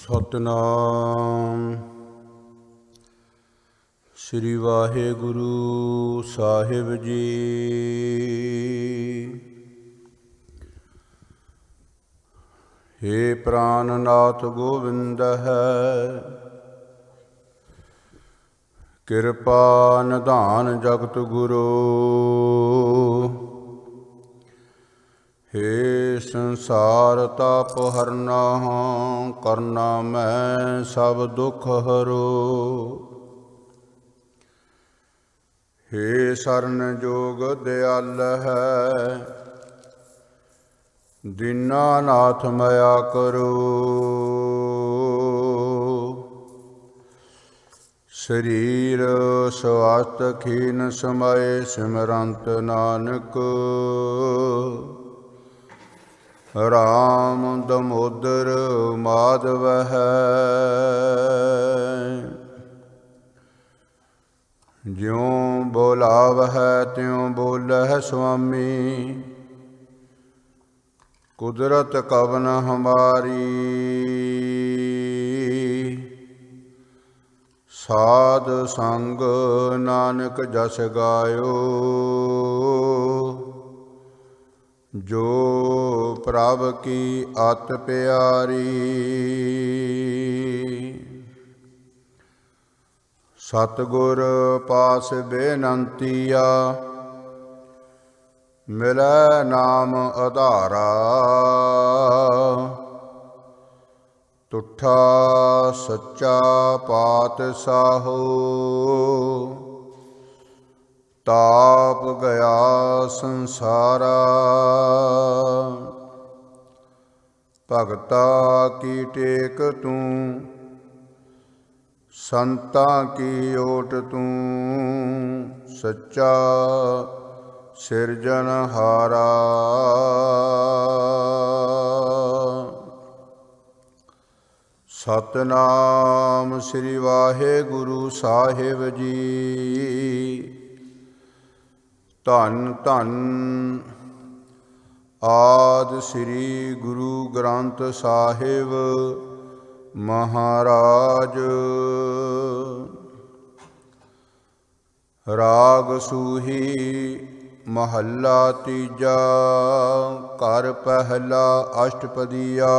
ਸਤਨਾਮ ਸ੍ਰੀ ਵਾਹਿਗੁਰੂ ਸਾਹਿਬ ਜੀ। हे ਪ੍ਰਾਨਨਾਥ ਗੋਬਿੰਦ ਹੈ, ਕਿਰਪਾ ਨਿਧਾਨ ਜਗਤ ਗੁਰੂ। हे ਸੰਸਾਰ ਤਾਪ ਹਰਨਾ, ਕਰਨਾ ਮੈਂ ਸਭ ਦੁਖ ਹਰੋ। हे ਸਰਨ ਜੋਗ ਦਿਆਲ ਹੈ, ਦੀਨਾਨਾਥ ਮਇਆ ਕਰੋ। ਸਰੀਰ ਸਵਾਸਤ ਖੀਨ ਸਮਏ, ਸਿਮਰੰਤ ਨਾਨਕ ਰਾਮ ਦਮੋਦਰ ਮਾਧਵ ਹੈ। ਜਿਉ ਬੋਲਾਵਹਿ ਤਿਉ ਬੋਲਹਿ ਸੁਆਮੀ, ਕੁਦਰਤ ਕਵਨ ਹਮਾਰੀ। ਸਾਧ ਸੰਗ ਨਾਨਕ ਜਸ ਗਾਇਓ, ਜੋ ਪ੍ਰਭ ਕੀ ਅਤਿ ਪਿਆਰੀ। ਸਤਿਗੁਰ ਪਾਸ ਬੇਨੰਤੀਆ, ਮਿਲੈ ਨਾਮ ਆਧਾਰਾ। ਤੁਠਾ ਸੱਚਾ ਪਾਤਸ਼ਾਹੋ, ਤਾਪ ਗਿਆ ਸੰਸਾਰਾ। ਭਗਤਾ ਕੀ ਟੇਕ ਤੂੰ, ਸੰਤਾਂ ਕੀ ਓਟ ਤੂੰ। ਸੱਚਾ ਸਿਰਜਨਹਾਰਾ। ਸਤਨਾਮ ਸ੍ਰੀ ਵਾਹਿਗੁਰੂ ਸਾਹਿਬ ਜੀ। ਧੰਨ ਧੰਨ ਆਦਿ ਸ੍ਰੀ ਗੁਰੂ ਗ੍ਰੰਥ ਸਾਹਿਬ ਮਹਾਰਾਜ। ਰਾਗ ਸੂਹੀ ਮਹੱਲਾ ਤੀਜਾ, ਘਰ ਪਹਿਲਾ ਅਸ਼ਟਪਦੀਆ।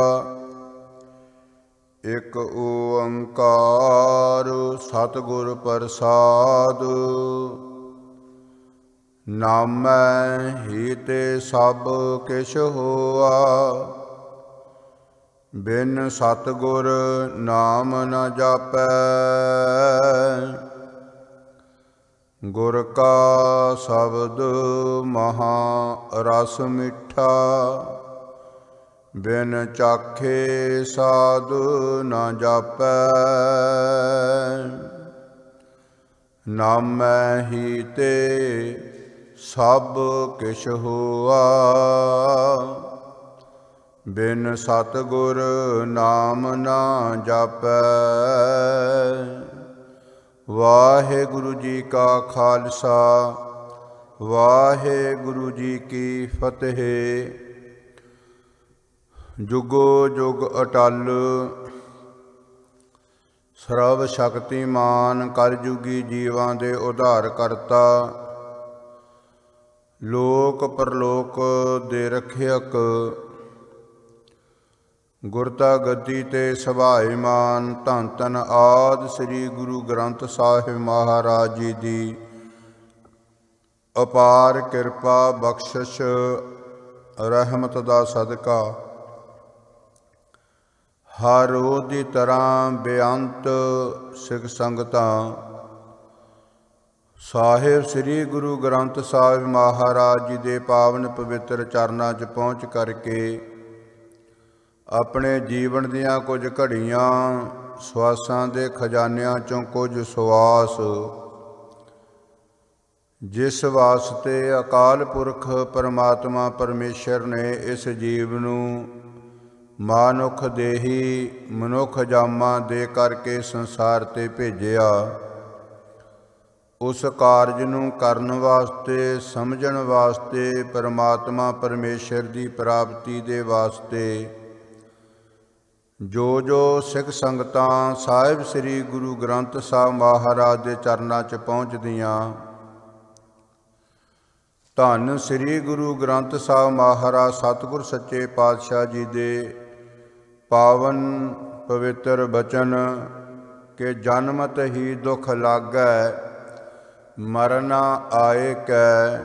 ਇਕ ਓੰਕਾਰ ਸਤਿਗੁਰ ਪ੍ਰਸਾਦ, ਨਾਮੈ ਹੀ ਤੇ ਸਭ ਕਿਛ ਹੋਆ। ਬਿਨ ਸਤਿਗੁਰ ਨਾਮ ਨ ਜਾਪੈ, ਗੁਰ ਕਾ ਸ਼ਬਦ ਮਹਾ ਰਸ ਮਿੱਠਾ। ਬਿਨ ਚਾਖੇ ਸਾਧ ਨ ਜਾਪੈ, ਨਾਮੈ ਹੀ ਤੇ ਸਭ ਕਿਛ ਹੋਆ। ਬਿਨ ਸਤਿਗੁਰ ਨਾਮ ਨਾ ਜਾਪੈ। ਵਾਹਿਗੁਰੂ ਜੀ ਕਾ ਖਾਲਸਾ, ਵਾਹਿਗੁਰੂ ਜੀ ਕੀ ਫਤਿਹ। ਜੁਗੋ ਜੁਗ ਅਟਲ ਸਰਬ ਸ਼ਕਤੀਮਾਨ, ਕਲਯੁਗੀ ਜੀਵਾਂ ਦੇ ਉਧਾਰ ਕਰਤਾ। ਲੋਕ ਪਰਲੋਕ ਦੇ ਰਖਿਅਕ, ਗੁਰਤਾ ਗੱਦੀ ਤੇ ਸਭਾਇਮਾਨ। ਧੰਨ ਧੰਨ ਆਦਿ ਸ੍ਰੀ ਗੁਰੂ ਗ੍ਰੰਥ ਸਾਹਿਬ ਮਹਾਰਾਜ ਜੀ ਦੀ ਅਪਾਰ ਕਿਰਪਾ ਬਖਸ਼ਿਸ਼ ਰਹਿਮਤ ਦਾ ਸਦਕਾ ਹਰ ਰੋਜ਼ ਦੀ ਤਰ੍ਹਾਂ ਬੇਅੰਤ ਸਿੱਖ ਸੰਗਤਾਂ ਸਾਹਿਬ ਸ੍ਰੀ ਗੁਰੂ ਗ੍ਰੰਥ ਸਾਹਿਬ ਮਹਾਰਾਜ ਜੀ ਦੇ ਪਾਵਨ ਪਵਿੱਤਰ ਚਰਨਾਂ 'ਚ ਪਹੁੰਚ ਕਰਕੇ ਆਪਣੇ ਜੀਵਨ ਦੀਆਂ ਕੁਝ ਘੜੀਆਂ, ਸਵਾਸਾਂ ਦੇ ਖਜ਼ਾਨਿਆਂ 'ਚੋਂ ਕੁਝ ਸਵਾਸ, ਜਿਸ ਵਾਸਤੇ ਅਕਾਲ ਪੁਰਖ ਪਰਮਾਤਮਾ ਪਰਮੇਸ਼ਰ ਨੇ ਇਸ ਜੀਵ ਨੂੰ ਮਾਨੁਖ ਦੇਹੀ ਮਨੁੱਖ ਜਾਮਾ ਦੇ ਕਰਕੇ ਸੰਸਾਰ 'ਤੇ ਭੇਜਿਆ। ਉਸ ਕਾਰਜ ਨੂੰ ਕਰਨ ਵਾਸਤੇ, ਸਮਝਣ ਵਾਸਤੇ, ਪਰਮਾਤਮਾ ਪਰਮੇਸ਼ਰ ਦੀ ਪ੍ਰਾਪਤੀ ਦੇ ਵਾਸਤੇ ਜੋ ਜੋ ਸਿੱਖ ਸੰਗਤਾਂ ਸਾਹਿਬ ਸ੍ਰੀ ਗੁਰੂ ਗ੍ਰੰਥ ਸਾਹਿਬ ਮਹਾਰਾਜ ਦੇ ਚਰਨਾਂ 'ਚ ਪਹੁੰਚਦੀਆਂ, ਧੰਨ ਸ੍ਰੀ ਗੁਰੂ ਗ੍ਰੰਥ ਸਾਹਿਬ ਮਹਾਰਾਜ ਸਤਿਗੁਰ ਸੱਚੇ ਪਾਤਸ਼ਾਹ ਜੀ ਦੇ ਪਾਵਨ ਪਵਿੱਤਰ ਬਚਨ ਕਿ ਜਨਮਤ ਹੀ ਦੁਖ ਲਾਗੈ, ਮਰਨਾ ਆਏ ਕੈ,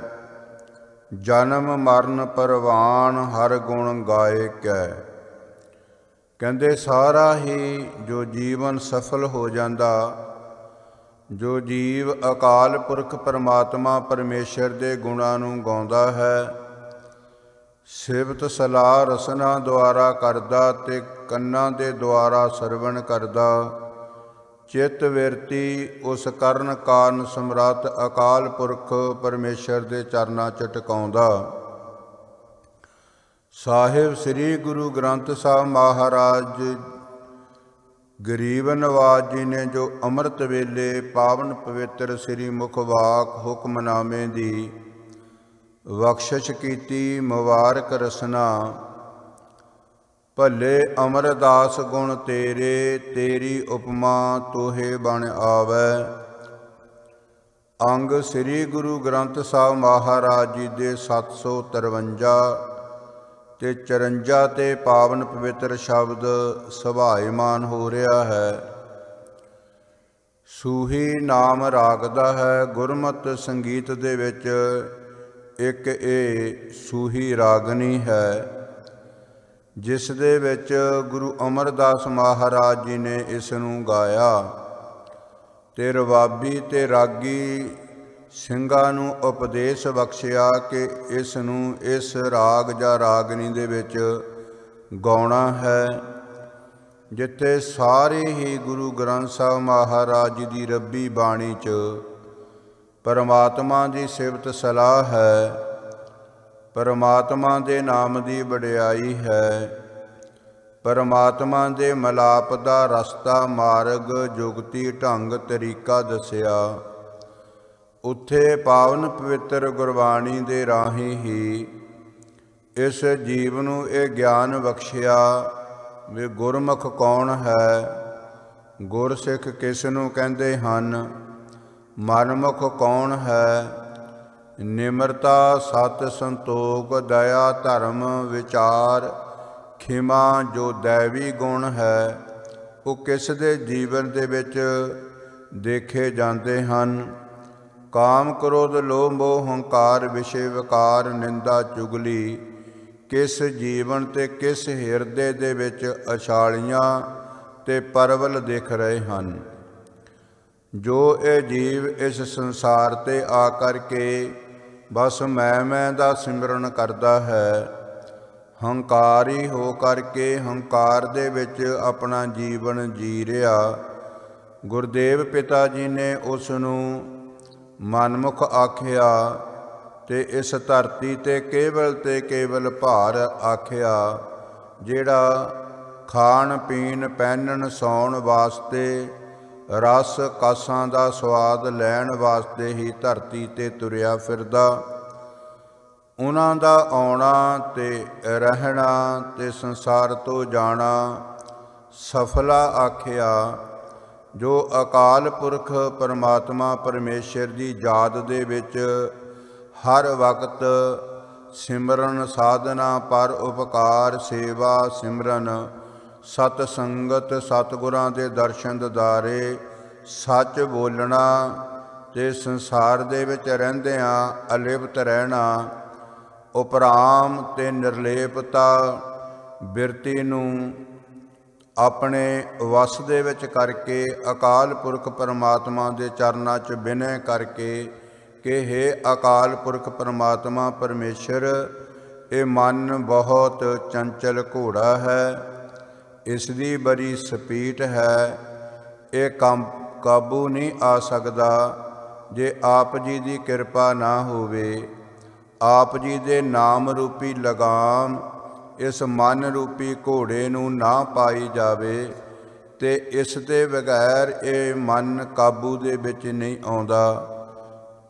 ਜਨਮ ਮਰਨ ਪਰਵਾਨ ਹਰ ਗੁਣ ਗਾਏ ਕੈ। ਕਹਿੰਦੇ ਸਾਰਾ ਹੀ ਜੋ ਜੀਵਨ ਸਫਲ ਹੋ ਜਾਂਦਾ, ਜੋ ਜੀਵ ਅਕਾਲ ਪੁਰਖ ਪਰਮਾਤਮਾ ਪਰਮੇਸ਼ਰ ਦੇ ਗੁਣਾਂ ਨੂੰ ਗਾਉਂਦਾ ਹੈ, ਸਿਫਤ ਸਲਾਹ ਰਸਨਾ ਦੁਆਰਾ ਕਰਦਾ ਤੇ ਕੰਨਾਂ ਦੇ ਦੁਆਰਾ ਸਰਵਣ ਕਰਦਾ, ਚਿੱਤ ਵਿਰਤੀ ਉਸ ਕਰਨ ਕਾਰਨ ਸਮਰੱਥ ਅਕਾਲ ਪੁਰਖ ਪਰਮੇਸ਼ਰ ਦੇ ਚਰਨਾਂ 'ਚ ਟਿਕਾਉਂਦਾ। ਸਾਹਿਬ ਸ੍ਰੀ ਗੁਰੂ ਗ੍ਰੰਥ ਸਾਹਿਬ ਮਹਾਰਾਜ ਗਰੀਬ ਨਵਾਜ ਜੀ ਨੇ ਜੋ ਅੰਮ੍ਰਿਤ ਵੇਲੇ ਪਾਵਨ ਪਵਿੱਤਰ ਸ੍ਰੀ ਮੁਖ ਵਾਕ ਹੁਕਮਨਾਮੇ ਦੀ ਬਖਸ਼ਿਸ਼ ਕੀਤੀ, ਮੁਬਾਰਕ ਰਸਨਾ। ਭੱਲੇ ਅਮਰਦਾਸ ਗੁਣ ਤੇਰੇ, ਤੇਰੀ ਉਪਮਾ ਤੋਹੇ ਬਣ ਆਵੈ। ਅੰਗ ਸ੍ਰੀ ਗੁਰੂ ਗ੍ਰੰਥ ਸਾਹਿਬ ਮਹਾਰਾਜ ਜੀ ਦੇ 753 ਤੇ 54 ਤੇ ਪਾਵਨ ਪਵਿੱਤਰ ਸ਼ਬਦ ਸੁਭਾਇਮਾਨ ਹੋ ਰਿਹਾ ਹੈ। ਸੂਹੀ ਨਾਮ ਰਾਗਦਾ ਹੈ। ਗੁਰਮਤਿ ਸੰਗੀਤ ਦੇ ਵਿੱਚ ਇੱਕ ਇਹ ਸੂਹੀ ਰਾਗਨੀ ਹੈ, ਜਿਸ ਦੇ ਵਿੱਚ ਗੁਰੂ ਅਮਰਦਾਸ ਮਹਾਰਾਜ ਜੀ ਨੇ ਇਸ ਨੂੰ ਗਾਇਆ ਤੇ ਰਵਾਬੀ ਤੇ ਰਾਗੀ ਸਿੰਘਾਂ ਨੂੰ ਉਪਦੇਸ਼ ਬਖਸ਼ਿਆ ਕਿ ਇਸ ਨੂੰ ਇਸ ਰਾਗ ਜਾਂ ਰਾਗਨੀ ਦੇ ਵਿੱਚ ਗਾਉਣਾ ਹੈ, ਜਿੱਥੇ ਸਾਰੇ ਹੀ ਗੁਰੂ ਗ੍ਰੰਥ ਸਾਹਿਬ ਮਹਾਰਾਜ ਜੀ ਦੀ ਰੱਬੀ ਬਾਣੀ 'ਚ ਪਰਮਾਤਮਾ ਦੀ ਸਿਫਤ ਸਲਾਹ ਹੈ, ਪਰਮਾਤਮਾ ਦੇ ਨਾਮ ਦੀ ਵਡਿਆਈ ਹੈ, ਪਰਮਾਤਮਾ ਦੇ ਮਲਾਪ ਦਾ ਰਸਤਾ ਮਾਰਗ ਜੁਗਤੀ ਢੰਗ ਤਰੀਕਾ ਦੱਸਿਆ। ਉੱਥੇ ਪਾਵਨ ਪਵਿੱਤਰ ਗੁਰਬਾਣੀ ਦੇ ਰਾਹੀਂ ਹੀ ਇਸ ਜੀਵ ਨੂੰ ਇਹ ਗਿਆਨ ਬਖਸ਼ਿਆ ਵੀ ਗੁਰਮੁਖ ਕੌਣ ਹੈ, ਗੁਰਸਿੱਖ ਕਿਸ ਨੂੰ ਕਹਿੰਦੇ ਹਨ, ਮਨਮੁਖ ਕੌਣ ਹੈ, ਨਿਮਰਤਾ ਸਤ ਸੰਤੋਖ ਦਇਆ ਧਰਮ ਵਿਚਾਰ ਖਿਮਾ ਜੋ ਦੈਵੀ ਗੁਣ ਹੈ, ਉਹ ਕਿਸ ਦੇ ਜੀਵਨ ਦੇ ਵਿੱਚ ਦੇਖੇ ਜਾਂਦੇ ਹਨ। ਕਾਮ ਕ੍ਰੋਧ ਲੋਭ ਮੋਹ ਹੰਕਾਰ ਵਿਸ਼ੇ ਵਿਕਾਰ ਨਿੰਦਾ ਚੁਗਲੀ ਕਿਸ ਜੀਵਨ ਤੇ ਕਿਸ ਹਿਰਦੇ ਦੇ ਵਿੱਚ ਅਛਾਲੀਆਂ ਤੇ ਪਰਵਲ ਦਿਖ ਰਹੇ ਹਨ। ਜੋ ਇਹ ਜੀਵ ਇਸ ਸੰਸਾਰ ਤੇ ਆ ਕਰਕੇ ਬਸ ਮੈਂ ਦਾ ਸਿਮਰਨ ਕਰਦਾ ਹੈ, ਹੰਕਾਰੀ ਹੋ ਕਰਕੇ ਹੰਕਾਰ ਦੇ ਵਿੱਚ ਆਪਣਾ ਜੀਵਨ ਜੀ ਰਿਹਾ, ਗੁਰਦੇਵ ਪਿਤਾ ਜੀ ਨੇ ਉਸ ਨੂੰ ਮਨਮੁਖ ਆਖਿਆ ਤੇ ਇਸ ਧਰਤੀ ਤੇ ਕੇਵਲ ਭਾਰ ਆਖਿਆ, ਜਿਹੜਾ ਖਾਣ ਪੀਣ ਪਹਿਨਣ ਸੌਣ ਵਾਸਤੇ ਰਸ ਕਾਸਾਂ ਦਾ ਸਵਾਦ ਲੈਣ ਵਾਸਤੇ ਹੀ ਧਰਤੀ ਤੇ ਤੁਰਿਆ ਫਿਰਦਾ। ਉਹਨਾਂ ਦਾ ਆਉਣਾ ਤੇ ਰਹਿਣਾ ਤੇ ਸੰਸਾਰ ਤੋਂ ਜਾਣਾ ਸਫਲਾ ਆਖਿਆ। ਜੋ ਅਕਾਲ ਪੁਰਖ ਪਰਮਾਤਮਾ ਪਰਮੇਸ਼ਰ ਦੀ ਯਾਦ ਦੇ ਵਿੱਚ ਹਰ ਵਕਤ ਸਿਮਰਨ ਸਾਧਨਾ ਪਰ ਉਪਕਾਰ ਸੇਵਾ ਸਿਮਰਨ ਸਤ ਸੰਗਤ ਸਤਿਗੁਰਾਂ ਦੇ ਦਰਸ਼ਨ ਦਿਦਾਰੇ ਸੱਚ ਬੋਲਣਾ ਤੇ ਸੰਸਾਰ ਦੇ ਵਿੱਚ ਰਹਿੰਦਿਆਂ ਅਲਿਪਤ ਰਹਿਣਾ, ਉਪਰਾਮ ਤੇ ਨਿਰਲੇਪਤਾ ਬਿਰਤੀ ਨੂੰ ਆਪਣੇ ਵਸ ਦੇ ਵਿੱਚ ਕਰਕੇ ਅਕਾਲ ਪੁਰਖ ਪਰਮਾਤਮਾ ਦੇ ਚਰਨਾਂ 'ਚ ਬਿਨੈ ਕਰਕੇ ਕਿ ਹੇ ਅਕਾਲ ਪੁਰਖ ਪਰਮਾਤਮਾ ਪਰਮੇਸ਼ਰ, ਇਹ ਮਨ ਬਹੁਤ ਚੰਚਲ ਘੋੜਾ ਹੈ, ਇਸ ਦੀ ਬੜੀ ਸਪੀਟ ਹੈ, ਇਹ ਕਾਬੂ ਨਹੀਂ ਆ ਸਕਦਾ ਜੇ ਆਪ ਜੀ ਦੀ ਕਿਰਪਾ ਨਾ ਹੋਵੇ। ਆਪ ਜੀ ਦੇ ਨਾਮ ਰੂਪੀ ਲਗਾਮ ਇਸ ਮਨ ਰੂਪੀ ਘੋੜੇ ਨੂੰ ਨਾ ਪਾਈ ਜਾਵੇ ਤੇ ਇਸ ਦੇ ਬਗੈਰ ਇਹ ਮਨ ਕਾਬੂ ਦੇ ਵਿੱਚ ਨਹੀਂ ਆਉਂਦਾ।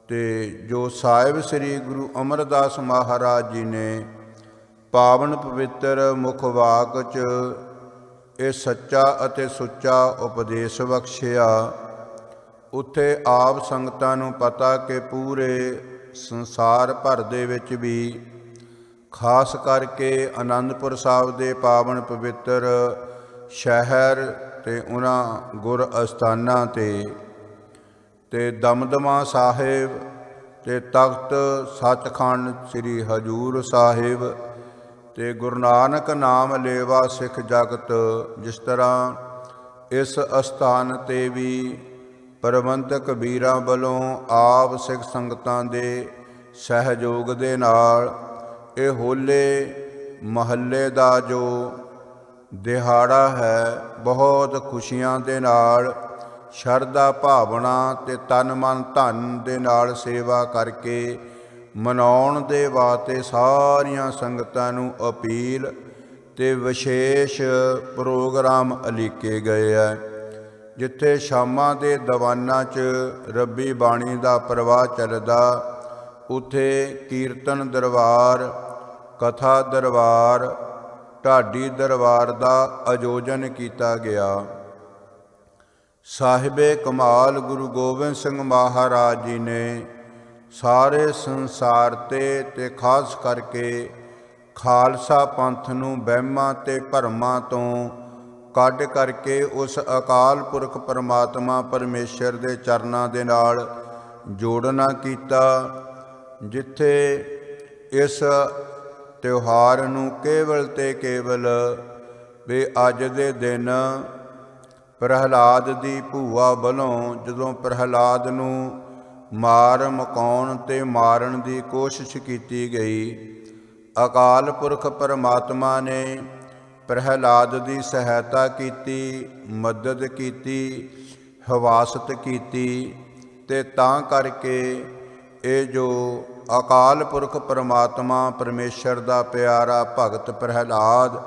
ਤੇ ਜੋ ਸਾਹਿਬ ਸ੍ਰੀ ਗੁਰੂ ਅਮਰਦਾਸ ਮਹਾਰਾਜ ਜੀ ਨੇ ਪਾਵਨ ਪਵਿੱਤਰ ਮੁਖ ਵਾਕ 'ਚ ਇਹ ਸੱਚਾ ਅਤੇ ਸੁੱਚਾ ਉਪਦੇਸ਼ ਬਖਸ਼ਿਆ। ਉੱਥੇ ਆਪ ਸੰਗਤਾਂ ਨੂੰ ਪਤਾ ਕਿ ਪੂਰੇ ਸੰਸਾਰ ਭਰ ਦੇ ਵਿੱਚ ਵੀ, ਖਾਸ ਕਰਕੇ ਅਨੰਦਪੁਰ ਸਾਹਿਬ ਦੇ ਪਾਵਨ ਪਵਿੱਤਰ ਸ਼ਹਿਰ ਤੇ ਉਹਨਾਂ ਗੁਰ ਅਸਥਾਨਾਂ ਤੇ ਦਮਦਮਾ ਸਾਹਿਬ ਤੇ ਤਖਤ ਸੱਚਖੰਡ ਸ੍ਰੀ ਹਜ਼ੂਰ ਸਾਹਿਬ ਤੇ ਗੁਰੂ ਨਾਨਕ ਨਾਮ ਲੇਵਾ ਸਿੱਖ ਜਗਤ, ਜਿਸ ਤਰ੍ਹਾਂ ਇਸ ਅਸਥਾਨ 'ਤੇ ਵੀ ਪ੍ਰਬੰਧਕ ਵੀਰਾਂ ਵੱਲੋਂ ਆਪ ਸਿੱਖ ਸੰਗਤਾਂ ਦੇ ਸਹਿਯੋਗ ਦੇ ਨਾਲ ਇਹ ਹੋਲੇ ਮਹੱਲੇ ਦਾ ਜੋ ਦਿਹਾੜਾ ਹੈ, ਬਹੁਤ ਖੁਸ਼ੀਆਂ ਦੇ ਨਾਲ, ਸ਼ਰਧਾ ਭਾਵਨਾ ਤੇ ਤਨ ਮਨ ਧਨ ਦੇ ਨਾਲ ਸੇਵਾ ਕਰਕੇ ਮਨਾਉਣ ਦੇ ਵਾਸਤੇ ਸਾਰੀਆਂ ਸੰਗਤਾਂ ਨੂੰ ਅਪੀਲ ਤੇ ਵਿਸ਼ੇਸ਼ ਪ੍ਰੋਗਰਾਮ ਉਲੀਕੇ ਗਏ ਹੈ। ਜਿੱਥੇ ਸ਼ਾਮਾਂ ਦੇ ਦੀਵਾਨਾਂ 'ਚ ਰੱਬੀ ਬਾਣੀ ਦਾ ਪ੍ਰਵਾਹ ਚੱਲਦਾ, ਉੱਥੇ ਕੀਰਤਨ ਦਰਬਾਰ, ਕਥਾ ਦਰਬਾਰ, ਢਾਡੀ ਦਰਬਾਰ ਦਾ ਆਯੋਜਨ ਕੀਤਾ ਗਿਆ। ਸਾਹਿਬੇ ਕਮਾਲ ਗੁਰੂ ਗੋਬਿੰਦ ਸਿੰਘ ਮਹਾਰਾਜ ਜੀ ਨੇ ਸਾਰੇ ਸੰਸਾਰ ਤੇ ਖਾਸ ਕਰਕੇ ਖਾਲਸਾ ਪੰਥ ਨੂੰ ਵਹਿਮਾਂ ਤੇ ਭਰਮਾਂ ਤੋਂ ਕੱਢ ਕਰਕੇ ਉਸ ਅਕਾਲ ਪੁਰਖ ਪਰਮਾਤਮਾ ਪਰਮੇਸ਼ਰ ਦੇ ਚਰਨਾਂ ਦੇ ਨਾਲ ਜੋੜਨਾ ਕੀਤਾ। ਜਿੱਥੇ ਇਸ ਤਿਉਹਾਰ ਨੂੰ ਕੇਵਲ ਤੇ ਕੇਵਲ ਵੀ ਅੱਜ ਦੇ ਦਿਨ ਪ੍ਰਹਿਲਾਦ ਦੀ ਭੂਆ ਵੱਲੋਂ ਜਦੋਂ ਪ੍ਰਹਿਲਾਦ ਨੂੰ ਮਾਰ ਮੁਕਾਉਣ ਤੇ ਮਾਰਨ ਦੀ ਕੋਸ਼ਿਸ਼ ਕੀਤੀ ਗਈ, ਅਕਾਲ ਪੁਰਖ ਪਰਮਾਤਮਾ ਨੇ ਪ੍ਰਹਿਲਾਦ ਦੀ ਸਹਾਇਤਾ ਕੀਤੀ, ਮਦਦ ਕੀਤੀ, ਹਿਫਾਜ਼ਤ ਕੀਤੀ ਤੇ ਤਾਂ ਕਰਕੇ ਇਹ ਜੋ ਅਕਾਲ ਪੁਰਖ ਪਰਮਾਤਮਾ ਪਰਮੇਸ਼ਰ ਦਾ ਪਿਆਰਾ ਭਗਤ ਪ੍ਰਹਿਲਾਦ,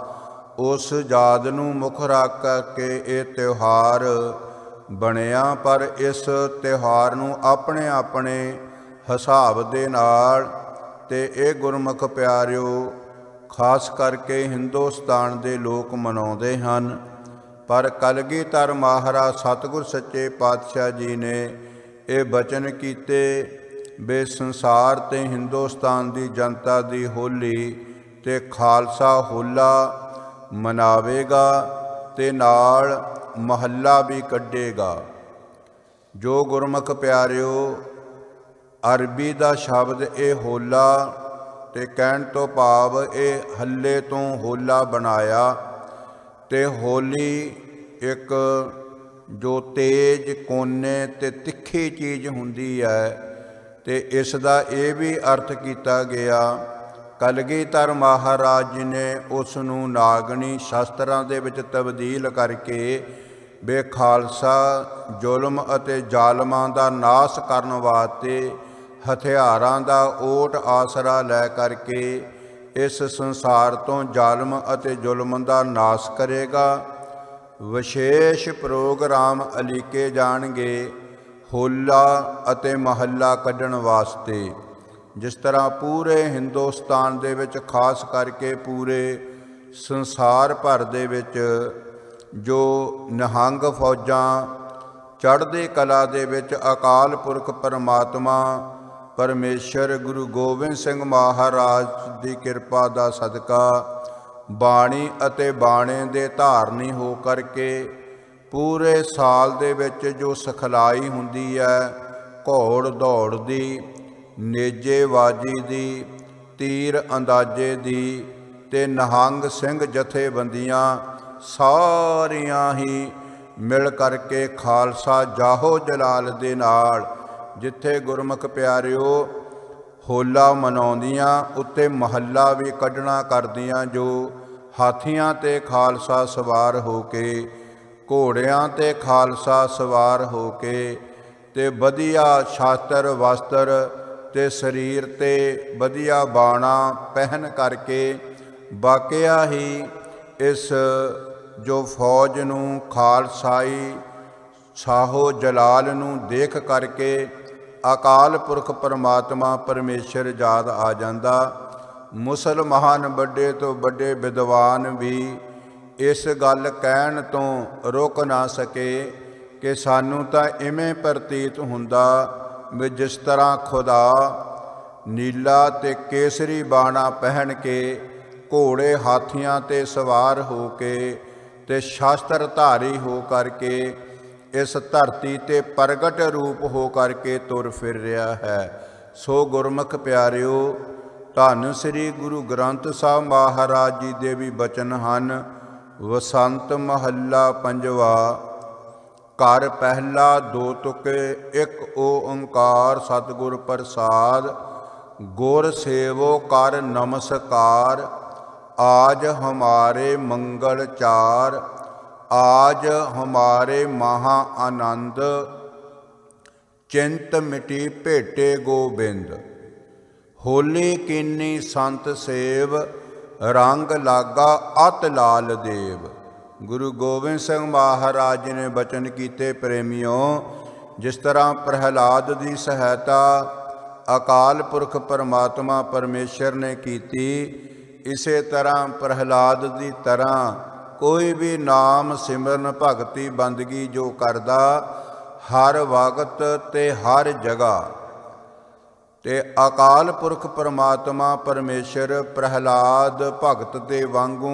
ਉਸ ਯਾਦ ਨੂੰ ਮੁੱਖ ਰੱਖ ਕੇ ਇਹ ਤਿਉਹਾਰ ਬਣਿਆ। ਪਰ ਇਸ ਤਿਉਹਾਰ ਨੂੰ ਆਪਣੇ ਆਪਣੇ ਹਿਸਾਬ ਦੇ ਨਾਲ ਤੇ ਇਹ ਗੁਰਮੁਖ ਪਿਆਰਿਓ ਖਾਸ ਕਰਕੇ ਹਿੰਦੁਸਤਾਨ ਦੇ ਲੋਕ ਮਨਾਉਂਦੇ ਹਨ। ਪਰ ਕਲਗੀਧਰ ਮਹਾਰਾਜ ਸਤਿਗੁਰ ਸੱਚੇ ਪਾਤਸ਼ਾਹ ਜੀ ਨੇ ਇਹ ਬਚਨ ਕੀਤੇ ਵੀ ਸੰਸਾਰ ਤੇ ਹਿੰਦੁਸਤਾਨ ਦੀ ਜਨਤਾ ਦੀ ਹੋਲੀ ਤੇ ਖਾਲਸਾ ਹੋਲਾ ਮਨਾਵੇਗਾ ਤੇ ਨਾਲ ਮਹੱਲਾ ਵੀ ਕੱਢੇਗਾ। ਜੋ ਗੁਰਮੁਖ ਪਿਆਰਿਓ ਅਰਬੀ ਦਾ ਸ਼ਬਦ ਇਹ ਹੋਲਾ ਤੇ ਕਹਿਣ ਤੋਂ ਭਾਵ ਇਹ ਹੱਲੇ ਤੋਂ ਹੋਲਾ ਬਣਾਇਆ ਤੇ ਹੋਲੀ ਇੱਕ ਜੋ ਤੇਜ ਕੋਨੇ ਤੇ ਤਿੱਖੀ ਚੀਜ਼ ਹੁੰਦੀ ਹੈ ਤੇ ਇਸ ਦਾ ਇਹ ਵੀ ਅਰਥ ਕੀਤਾ ਗਿਆ। ਕਲਗੀਧਰ ਮਹਾਰਾਜ ਜੀ ਨੇ ਉਸ ਨੂੰ ਨਾਗਣੀ ਸ਼ਸਤਰਾਂ ਦੇ ਵਿੱਚ ਤਬਦੀਲ ਕਰਕੇ ਬੇ ਖਾਲਸਾ ਜ਼ੁਲਮ ਅਤੇ ਜ਼ਾਲਮਾਂ ਦਾ ਨਾਸ਼ ਕਰਨ ਵਾਸਤੇ ਹਥਿਆਰਾਂ ਦਾ ਓਟ ਆਸਰਾ ਲੈ ਕਰਕੇ ਇਸ ਸੰਸਾਰ ਤੋਂ ਜ਼ਾਲਮ ਅਤੇ ਜ਼ੁਲਮ ਦਾ ਨਾਸ਼ ਕਰੇਗਾ। ਵਿਸ਼ੇਸ਼ ਪ੍ਰੋਗਰਾਮ ਉਲੀਕੇ ਜਾਣਗੇ ਹੋਲਾ ਅਤੇ ਮਹੱਲਾ ਕੱਢਣ ਵਾਸਤੇ। ਜਿਸ ਤਰ੍ਹਾਂ ਪੂਰੇ ਹਿੰਦੁਸਤਾਨ ਦੇ ਵਿੱਚ ਖਾਸ ਕਰਕੇ ਪੂਰੇ ਸੰਸਾਰ ਭਰ ਦੇ ਵਿੱਚ ਜੋ ਨਿਹੰਗ ਫੌਜਾਂ ਚੜ੍ਹਦੀ ਕਲਾ ਦੇ ਵਿੱਚ ਅਕਾਲ ਪੁਰਖ ਪਰਮਾਤਮਾ ਪਰਮੇਸ਼ਰ ਗੁਰੂ ਗੋਬਿੰਦ ਸਿੰਘ ਮਹਾਰਾਜ ਦੀ ਕਿਰਪਾ ਦਾ ਸਦਕਾ ਬਾਣੀ ਅਤੇ ਬਾਣੇ ਦੇ ਧਾਰਨੀ ਹੋ ਕਰਕੇ ਪੂਰੇ ਸਾਲ ਦੇ ਵਿੱਚ ਜੋ ਸਿਖਲਾਈ ਹੁੰਦੀ ਹੈ ਘੋੜ ਦੌੜ ਦੀ, ਨੇਜੇਬਾਜ਼ੀ ਦੀ, ਤੀਰ ਅੰਦਾਜ਼ੇ ਦੀ ਤੇ ਨਿਹੰਗ ਸਿੰਘ ਜਥੇਬੰਦੀਆਂ ਸਾਰੀਆਂ ਹੀ ਮਿਲ ਕਰਕੇ ਖਾਲਸਾ ਜਾਹੋ ਜਲਾਲ ਦੇ ਨਾਲ ਜਿੱਥੇ ਗੁਰਮੁਖ ਪਿਆਰਿਓ ਹੋਲਾ ਮਨਾਉਂਦੀਆਂ ਉੱਤੇ ਮਹੱਲਾ ਵੀ ਕੱਢਣਾ ਕਰਦੀਆਂ। ਜੋ ਹਾਥੀਆਂ ਤੇ ਖਾਲਸਾ ਸਵਾਰ ਹੋ ਕੇ, ਘੋੜਿਆਂ ਤੇ ਖਾਲਸਾ ਸਵਾਰ ਹੋ ਕੇ ਤੇ ਵਧੀਆ ਸ਼ਾਸਤਰ ਵਸਤਰ ਤੇ ਸਰੀਰ ਤੇ ਵਧੀਆ ਬਾਣਾ ਪਹਿਨ ਕਰਕੇ ਵਾਕਿਆ ਹੀ ਇਸ ਜੋ ਫੌਜ ਨੂੰ ਖਾਲਸਾਈ ਸ਼ਾਹੋ ਜਲਾਲ ਨੂੰ ਦੇਖ ਕਰਕੇ ਅਕਾਲ ਪੁਰਖ ਪਰਮਾਤਮਾ ਪਰਮੇਸ਼ਰ ਯਾਦ ਆ ਜਾਂਦਾ। ਮੁਸਲਮਾਨ ਵੱਡੇ ਤੋਂ ਵੱਡੇ ਵਿਦਵਾਨ ਵੀ ਇਸ ਗੱਲ ਕਹਿਣ ਤੋਂ ਰੁਕ ਨਾ ਸਕੇ ਕਿ ਸਾਨੂੰ ਤਾਂ ਇਵੇਂ ਪ੍ਰਤੀਤ ਹੁੰਦਾ ਵੀ ਜਿਸ ਤਰ੍ਹਾਂ ਖੁਦਾ ਨੀਲਾ ਤੇ ਕੇਸਰੀ ਬਾਣਾ ਪਹਿਨ ਕੇ, ਘੋੜੇ ਹਾਥੀਆਂ ਤੇ ਸਵਾਰ ਹੋ ਕੇ ਤੇ ਸ਼ਾਸਤਰ ਧਾਰੀ ਹੋ ਕਰਕੇ ਇਸ ਧਰਤੀ ਤੇ ਪ੍ਰਗਟ ਰੂਪ ਹੋ ਕਰਕੇ ਤੁਰ ਫਿਰ ਰਿਹਾ ਹੈ। ਸੋ ਗੁਰਮੁਖ ਪਿਆਰਿਓ, ਧੰਨ ਸ੍ਰੀ ਗੁਰੂ ਗ੍ਰੰਥ ਸਾਹਿਬ ਮਹਾਰਾਜ ਜੀ ਦੇ ਵੀ ਬਚਨ ਹਨ। ਵਸੰਤ ਮਹੱਲਾ ਪੰਜਵਾ। ਘਰ ਪਹਿਲਾ ਦੋ ਤੁਕੇ, ਇੱਕ ਓੰਕਾਰ ਸਤਿਗੁਰ ਪ੍ਰਸਾਦ। ਗੁਰ ਸੇਵੋ ਕਰ ਨਮਸਕਾਰ, आज हमारे मंगल चार। आज हमारे महा आनंद, चिंत मिटी भेटे गोबिंद। होली कीनी संत सेव, रंग लागा अत लाल देव। गुरु गोबिंद सिंह महाराज जी ने बचन कीते। प्रेमियों, जिस तरह प्रहलाद की सहायता अकाल पुरख परमात्मा परमेश्वर ने कीती, इसे तरह प्रहलाद की तरह कोई भी नाम सिमरन भगती बंदगी जो करदा, हर वक्त ते हर जगह ते अकाल पुरख परमात्मा परमेश्वर प्रहलाद भगत दे वांगू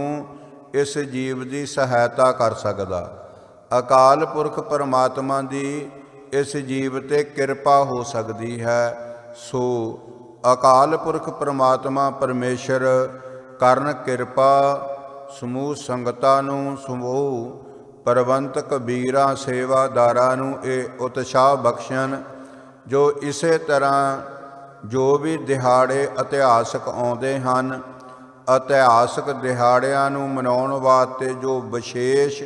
इस जीव की सहायता कर सकदा। अकाल पुरख परमात्मा की इस जीव ते किरपा हो सकती है। सो अकाल पुरख परमात्मा परमेश्वर ਕਰਨ ਕਿਰਪਾ ਸਮੂਹ ਸੰਗਤਾਂ ਨੂੰ, ਸਮੂਹ ਪ੍ਰਬੰਧਕ ਵੀਰਾਂ ਸੇਵਾਦਾਰਾਂ ਨੂੰ ਇਹ ਉਤਸ਼ਾਹ ਬਖਸ਼ਣ ਜੋ ਇਸੇ ਤਰ੍ਹਾਂ ਜੋ ਵੀ ਦਿਹਾੜੇ ਇਤਿਹਾਸਕ ਆਉਂਦੇ ਹਨ, ਇਤਿਹਾਸਕ ਦਿਹਾੜਿਆਂ ਨੂੰ ਮਨਾਉਣ ਵਾਸਤੇ ਜੋ ਵਿਸ਼ੇਸ਼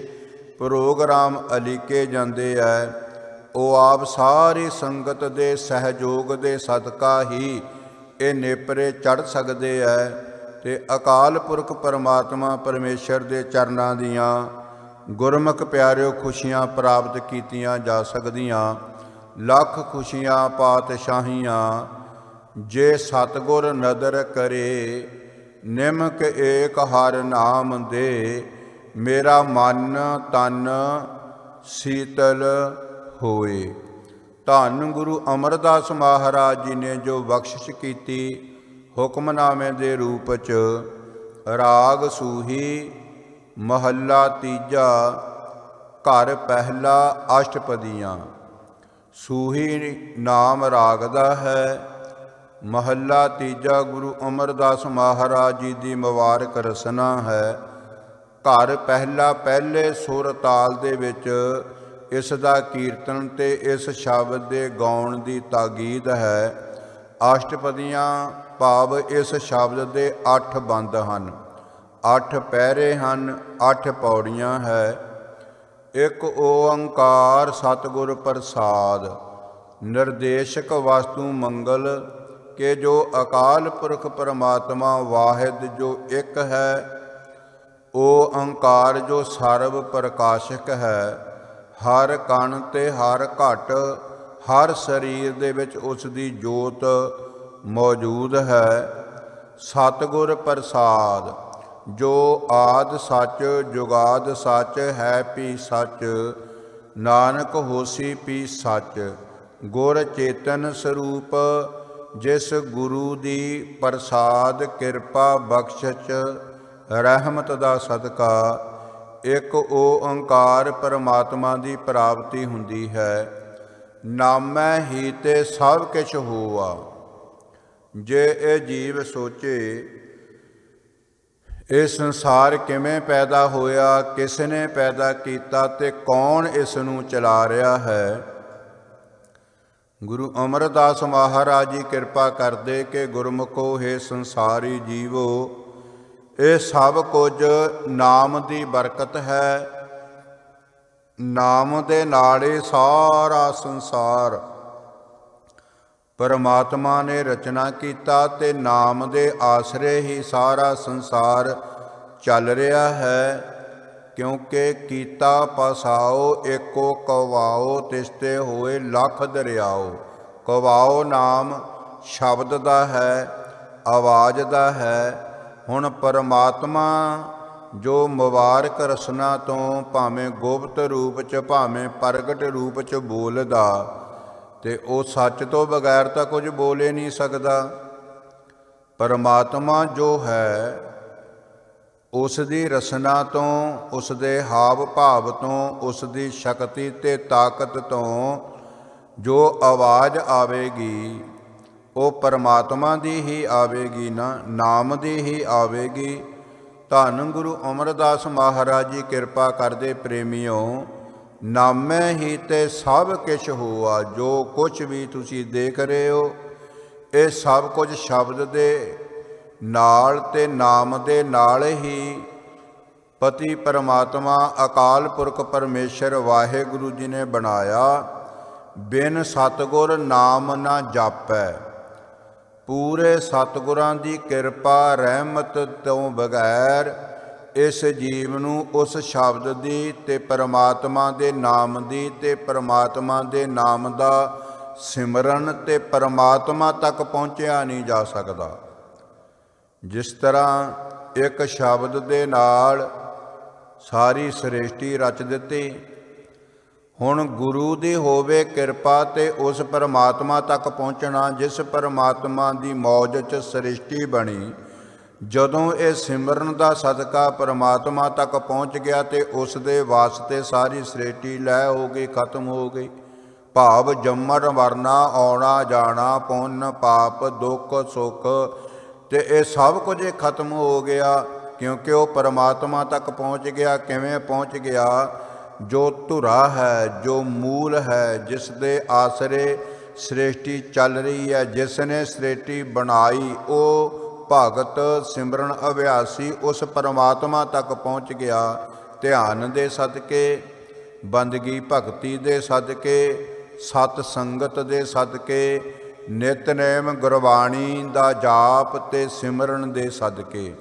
ਪ੍ਰੋਗਰਾਮ ਅਲੀਕੇ ਜਾਂਦੇ ਹੈ, ਉਹ ਆਪ ਸਾਰੀ ਸੰਗਤ ਦੇ ਸਹਿਯੋਗ ਦੇ ਸਦਕਾ ਹੀ ਇਹ ਨੇਪਰੇ ਚੜ੍ਹ ਸਕਦੇ ਹੈ। ਤੇ ਅਕਾਲ ਪੁਰਖ ਪਰਮਾਤਮਾ ਪਰਮੇਸ਼ਰ ਦੇ ਚਰਨਾਂ ਦੀਆਂ ਗੁਰਮੁਖ ਪਿਆਰਿਓ ਖੁਸ਼ੀਆਂ ਪ੍ਰਾਪਤ ਕੀਤੀਆਂ ਜਾ ਸਕਦੀਆਂ। ਲੱਖ ਖੁਸ਼ੀਆਂ ਪਾਤਸ਼ਾਹੀਆਂ ਜੇ ਸਤਿਗੁਰ ਨਦਰ ਕਰੇ, ਨਿਮਕ ਏਕ ਹਰ ਨਾਮ ਦੇ। ਮੇਰਾ ਮਨ ਤਨ ਸੀਤਲ ਹੋਏ। ਧੰਨ ਗੁਰੂ ਅਮਰਦਾਸ ਮਹਾਰਾਜ ਜੀ ਨੇ ਜੋ ਬਖਸ਼ਿਸ਼ ਕੀਤੀ, ਹੁਕਮਨਾਮੇ ਦੇ ਰੂਪ 'ਚ ਰਾਗ ਸੂਹੀ ਮਹੱਲਾ ਤੀਜਾ, ਘਰ ਪਹਿਲਾ ਅਸ਼ਟਪਦੀਆਂ। ਸੂਹੀ ਨਾਮ ਰਾਗ ਦਾ ਹੈ। ਮਹੱਲਾ ਤੀਜਾ ਗੁਰੂ ਅਮਰਦਾਸ ਮਹਾਰਾਜ ਜੀ ਦੀ ਮੁਬਾਰਕ ਰਸਨਾ ਹੈ। ਘਰ ਪਹਿਲਾ ਪਹਿਲੇ ਸੁਰ ਤਾਲ ਦੇ ਵਿੱਚ ਇਸ ਦਾ ਕੀਰਤਨ ਤੇ ਇਸ ਸ਼ਬਦ ਦੇ ਗਾਉਣ ਦੀ ਤਾਕੀਦ ਹੈ। ਅਸ਼ਟਪਦੀਆਂ ਭਾਵ ਇਸ ਸ਼ਬਦ ਦੇ 8 ਬੰਦ ਹਨ, 8 ਪਹਿਰੇ ਹਨ, 8 ਪੌੜੀਆਂ ਹੈ। ਇੱਕ ਓੰਕਾਰ ਸਤਿਗੁਰ ਪ੍ਰਸਾਦ। ਨਿਰਦੇਸ਼ਕ ਵਸਤੂ ਮੰਗਲ ਕਿ ਜੋ ਅਕਾਲ ਪੁਰਖ ਪਰਮਾਤਮਾ ਵਾਹਿਦ ਜੋ ਇੱਕ ਹੈ, ਓੰਕਾਰ ਜੋ ਸਰਬ ਪ੍ਰਕਾਸ਼ਕ ਹੈ, ਹਰ ਕਣ ਤੇ ਹਰ ਘਟ, ਹਰ ਸਰੀਰ ਦੇ ਵਿੱਚ ਉਸ ਦੀ ਜੋਤ ਮੌਜੂਦ ਹੈ। ਸਤਿਗੁਰ ਪ੍ਰਸਾਦ ਜੋ ਆਦ ਸੱਚ ਜੁਗਾਦ ਸੱਚ ਹੈ ਪੀ ਸੱਚ, ਨਾਨਕ ਹੋਸੀ ਪੀ ਸੱਚ। ਗੁਰ ਚੇਤਨ ਸਰੂਪ ਜਿਸ ਗੁਰੂ ਦੀ ਪ੍ਰਸਾਦ ਕਿਰਪਾ ਬਖਸ਼ਿਸ਼ ਰਹਿਮਤ ਦਾ ਸਦਕਾ ਇੱਕ ਓੰਕਾਰ ਪਰਮਾਤਮਾ ਦੀ ਪ੍ਰਾਪਤੀ ਹੁੰਦੀ ਹੈ। ਨਾਮੈ ਹੀ ਤੇ ਸਭ ਕਿਛ ਹੋਆ। ਜੇ ਇਹ ਜੀਵ ਸੋਚੇ ਇਹ ਸੰਸਾਰ ਕਿਵੇਂ ਪੈਦਾ ਹੋਇਆ, ਕਿਸ ਨੇ ਪੈਦਾ ਕੀਤਾ ਤੇ ਕੌਣ ਇਸ ਨੂੰ ਚਲਾ ਰਿਹਾ ਹੈ। ਗੁਰੂ ਅਮਰਦਾਸ ਮਹਾਰਾਜ ਜੀ ਕਿਰਪਾ ਕਰਦੇ ਕਿ ਗੁਰਮੁਖੋ ਹੈ ਸੰਸਾਰੀ ਜੀਵੋ, ਇਹ ਸਭ ਕੁਝ ਨਾਮ ਦੀ ਬਰਕਤ ਹੈ। ਨਾਮ ਦੇ ਨਾਲ ਹੀ ਸਾਰਾ ਸੰਸਾਰ ਪਰਮਾਤਮਾ ਨੇ ਰਚਨਾ ਕੀਤਾ ਤੇ ਨਾਮ ਦੇ ਆਸਰੇ ਹੀ ਸਾਰਾ ਸੰਸਾਰ ਚੱਲ ਰਿਹਾ ਹੈ। ਕਿਉਂਕਿ ਕੀਤਾ ਪਸਾਓ ਏਕੋ ਕਵਾਓ, ਤਿਸਤੇ ਹੋਏ ਲੱਖ ਦਰਿਆਓ। ਕਵਾਓ ਨਾਮ ਸ਼ਬਦ ਦਾ ਹੈ, ਆਵਾਜ਼ ਦਾ ਹੈ। ਹੁਣ ਪਰਮਾਤਮਾ ਜੋ ਮੁਬਾਰਕ ਰਸਨਾ ਤੋਂ ਭਾਵੇਂ ਗੁਪਤ ਰੂਪ 'ਚ ਭਾਵੇਂ ਪ੍ਰਗਟ ਰੂਪ 'ਚ ਬੋਲਦਾ, ਤੇ ਉਹ ਸੱਚ ਤੋਂ ਬਗੈਰ ਤਾਂ ਕੁਝ ਬੋਲ ਹੀ ਨਹੀਂ ਸਕਦਾ। ਪਰਮਾਤਮਾ ਜੋ ਹੈ ਉਸ ਦੀ ਰਸਨਾ ਤੋਂ, ਉਸ ਦੇ ਹਾਵ ਭਾਵ ਤੋਂ, ਉਸ ਦੀ ਸ਼ਕਤੀ ਤੇ ਤਾਕਤ ਤੋਂ ਜੋ ਆਵਾਜ਼ ਆਵੇਗੀ ਉਹ ਪਰਮਾਤਮਾ ਦੀ ਹੀ ਆਵੇਗੀ, ਨਾਮ ਦੀ ਹੀ ਆਵੇਗੀ। ਧੰਨ ਗੁਰੂ ਅਮਰਦਾਸ ਮਹਾਰਾਜ ਜੀ ਕਿਰਪਾ ਕਰਦੇ ਪ੍ਰੇਮੀਓ, ਨਾਮੈ ਹੀ ਤੇ ਸਭ ਕਿਛ ਹੋਆ। ਜੋ ਕੁਛ ਵੀ ਤੁਸੀਂ ਦੇਖ ਰਹੇ ਹੋ ਇਹ ਸਭ ਕੁਝ ਸ਼ਬਦ ਦੇ ਨਾਲ ਤੇ ਨਾਮ ਦੇ ਨਾਲ ਹੀ ਪਤੀ ਪਰਮਾਤਮਾ ਅਕਾਲ ਪੁਰਖ ਪਰਮੇਸ਼ਰ ਵਾਹਿਗੁਰੂ ਜੀ ਨੇ ਬਣਾਇਆ। ਬਿਨ ਸਤਿਗੁਰ ਨਾਮ ਨਾ ਜਾਪੈ। ਪੂਰੇ ਸਤਿਗੁਰਾਂ ਦੀ ਕਿਰਪਾ ਰਹਿਮਤ ਤੋਂ ਬਗੈਰ ਇਸ ਜੀਵ ਨੂੰ ਉਸ ਸ਼ਬਦ ਦੀ ਤੇ ਪਰਮਾਤਮਾ ਦੇ ਨਾਮ ਦੀ ਤੇ ਪਰਮਾਤਮਾ ਦੇ ਨਾਮ ਦਾ ਸਿਮਰਨ ਤੇ ਪਰਮਾਤਮਾ ਤੱਕ ਪਹੁੰਚਿਆ ਨਹੀਂ ਜਾ ਸਕਦਾ। ਜਿਸ ਤਰ੍ਹਾਂ ਇੱਕ ਸ਼ਬਦ ਦੇ ਨਾਲ ਸਾਰੀ ਸ੍ਰਿਸ਼ਟੀ ਰਚ ਦਿੱਤੀ, ਹੁਣ ਗੁਰੂ ਦੀ ਹੋਵੇ ਕਿਰਪਾ ਤੇ ਉਸ ਪਰਮਾਤਮਾ ਤੱਕ ਪਹੁੰਚਣਾ ਜਿਸ ਪਰਮਾਤਮਾ ਦੀ ਮੌਜ 'ਚ ਸ੍ਰਿਸ਼ਟੀ ਬਣੀ। ਜਦੋਂ ਇਹ ਸਿਮਰਨ ਦਾ ਸਦਕਾ ਪਰਮਾਤਮਾ ਤੱਕ ਪਹੁੰਚ ਗਿਆ ਤੇ ਉਸ ਦੇ ਵਾਸਤੇ ਸਾਰੀ ਸ੍ਰਿਸ਼ਟੀ ਲੈ ਹੋ ਗਈ, ਖਤਮ ਹੋ ਗਈ। ਭਾਵ ਜੰਮਣ ਵਰਨਾ, ਆਉਣਾ ਜਾਣਾ, ਪੁੰਨ ਪਾਪ, ਦੁੱਖ ਸੁੱਖ ਤੇ ਇਹ ਸਭ ਕੁਝ ਖਤਮ ਹੋ ਗਿਆ, ਕਿਉਂਕਿ ਉਹ ਪਰਮਾਤਮਾ ਤੱਕ ਪਹੁੰਚ ਗਿਆ। ਕਿਵੇਂ ਪਹੁੰਚ ਗਿਆ? ਜੋ ਧੁਰਾ ਹੈ, ਜੋ ਮੂਲ ਹੈ, ਜਿਸ ਦੇ ਆਸਰੇ ਸ੍ਰਿਸ਼ਟੀ ਚੱਲ ਰਹੀ ਹੈ, ਜਿਸ ਨੇ ਸ੍ਰਿਸ਼ਟੀ ਬਣਾਈ, ਉਹ ਭਗਤ ਸਿਮਰਨ ਅਭਿਆਸੀ ਉਸ ਪਰਮਾਤਮਾ ਤੱਕ ਪਹੁੰਚ ਗਿਆ। ਧਿਆਨ ਦੇ ਸਦਕੇ, ਬੰਦਗੀ ਭਗਤੀ ਦੇ ਸਦਕੇ, ਸਤ ਸੰਗਤ ਦੇ ਸਦਕੇ, ਨਿਤਨੇਮ ਗੁਰਬਾਣੀ ਦਾ ਜਾਪ ਤੇ ਸਿਮਰਨ ਦੇ ਸਦਕੇ।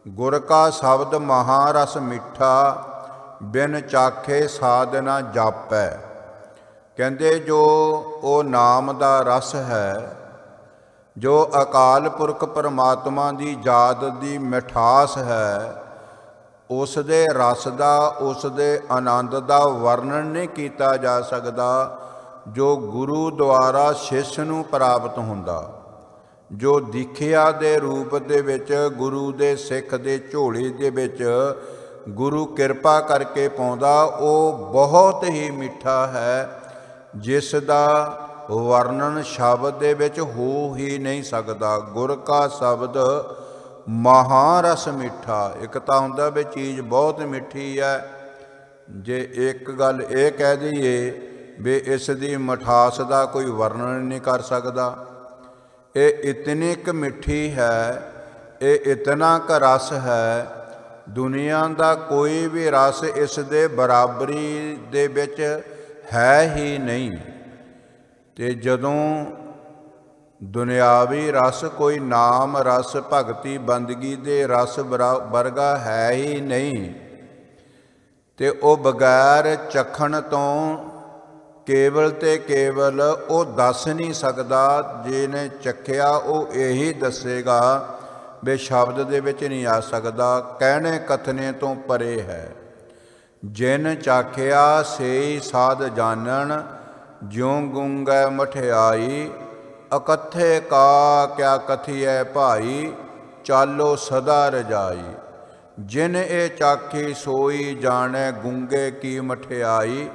ਗੁਰ ਕਾ ਸ਼ਬਦ ਮਹਾਰਸ ਮਿੱਠਾ, ਬਿਨ ਚਾਖੇ ਸਾਧ ਨਾ ਜਾਪੈ। ਕਹਿੰਦੇ ਜੋ ਉਹ ਨਾਮ ਦਾ ਰਸ ਹੈ, ਜੋ ਅਕਾਲ ਪੁਰਖ ਪਰਮਾਤਮਾ ਦੀ ਯਾਦ ਦੀ ਮਿਠਾਸ ਹੈ, ਉਸ ਦੇ ਰਸ ਦਾ, ਉਸ ਦੇ ਆਨੰਦ ਦਾ ਵਰਣਨ ਨਹੀਂ ਕੀਤਾ ਜਾ ਸਕਦਾ, ਜੋ ਗੁਰੂ ਦੁਆਰਾ ਸਿੱਖ ਨੂੰ ਪ੍ਰਾਪਤ ਹੁੰਦਾ। ਜੋ ਦੀਖਿਆ ਦੇ ਰੂਪ ਦੇ ਵਿੱਚ ਗੁਰੂ ਦੇ ਸਿੱਖ ਦੇ ਝੋਲੇ ਦੇ ਵਿੱਚ ਗੁਰੂ ਕਿਰਪਾ ਕਰਕੇ ਪਾਉਂਦਾ, ਉਹ ਬਹੁਤ ਹੀ ਮਿੱਠਾ ਹੈ, ਜਿਸ ਦਾ ਵਰਣਨ ਸ਼ਬਦ ਦੇ ਵਿੱਚ ਹੋ ਹੀ ਨਹੀਂ ਸਕਦਾ। ਗੁਰ ਕਾ ਸ਼ਬਦ ਮਹਾਰਸ ਮਿੱਠਾ। ਇੱਕ ਤਾਂ ਹੁੰਦਾ ਵੀ ਚੀਜ਼ ਬਹੁਤ ਮਿੱਠੀ ਹੈ, ਜੇ ਇੱਕ ਗੱਲ ਇਹ ਕਹਿ ਦਈਏ ਵੀ ਇਸ ਦੀ ਮਿਠਾਸ ਦਾ ਕੋਈ ਵਰਣਨ ਨਹੀਂ ਕਰ ਸਕਦਾ। ਇਹ ਇਤਨੀ ਕੁ ਮਿੱਠੀ ਹੈ, ਇਹ ਇਤਨਾ ਕੁ ਰਸ ਹੈ, ਦੁਨੀਆ ਦਾ ਕੋਈ ਵੀ ਰਸ ਇਸ ਦੇ ਬਰਾਬਰੀ ਦੇ ਵਿੱਚ ਹੈ ਹੀ ਨਹੀਂ। ਤੇ ਜਦੋਂ ਦੁਨਿਆਵੀ ਰਸ ਕੋਈ ਨਾਮ ਰਸ, ਭਗਤੀ ਬੰਦਗੀ ਦੇ ਰਸ ਵਰਗਾ ਹੈ ਹੀ ਨਹੀਂ, ਤੇ ਉਹ ਬਗੈਰ ਚਖਣ ਤੋਂ ਕੇਵਲ ਤੇ ਕੇਵਲ ਉਹ ਦੱਸ ਨਹੀਂ ਸਕਦਾ। ਜਿਹਨੇ ਚੱਖਿਆ ਉਹ ਇਹੀ ਦੱਸੇਗਾ ਵੀ ਸ਼ਬਦ ਦੇ ਵਿੱਚ ਨਹੀਂ ਆ ਸਕਦਾ, ਕਹਿਣੇ ਕਥਨੇ ਤੋਂ ਪਰੇ ਹੈ। ਜਿਨ ਚਾਖਿਆ ਸੇਈ ਸਾਧ ਜਾਣਨ, ਜਿਉ ਗੁੰਗੈ ਮਠਿਆਈ, ਅਕੱਥੇ ਕਾ ਕਿਆ ਕਥੀਐ ਭਾਈ, ਚਾਲੋ ਸਦਾ ਰਜਾਈ। ਜਿਨ ਇਹ ਚਾਖੀ ਸੋਈ ਜਾਣੈ, ਗੁੰਗੇ ਕੀ ਮਠਿਆਈ।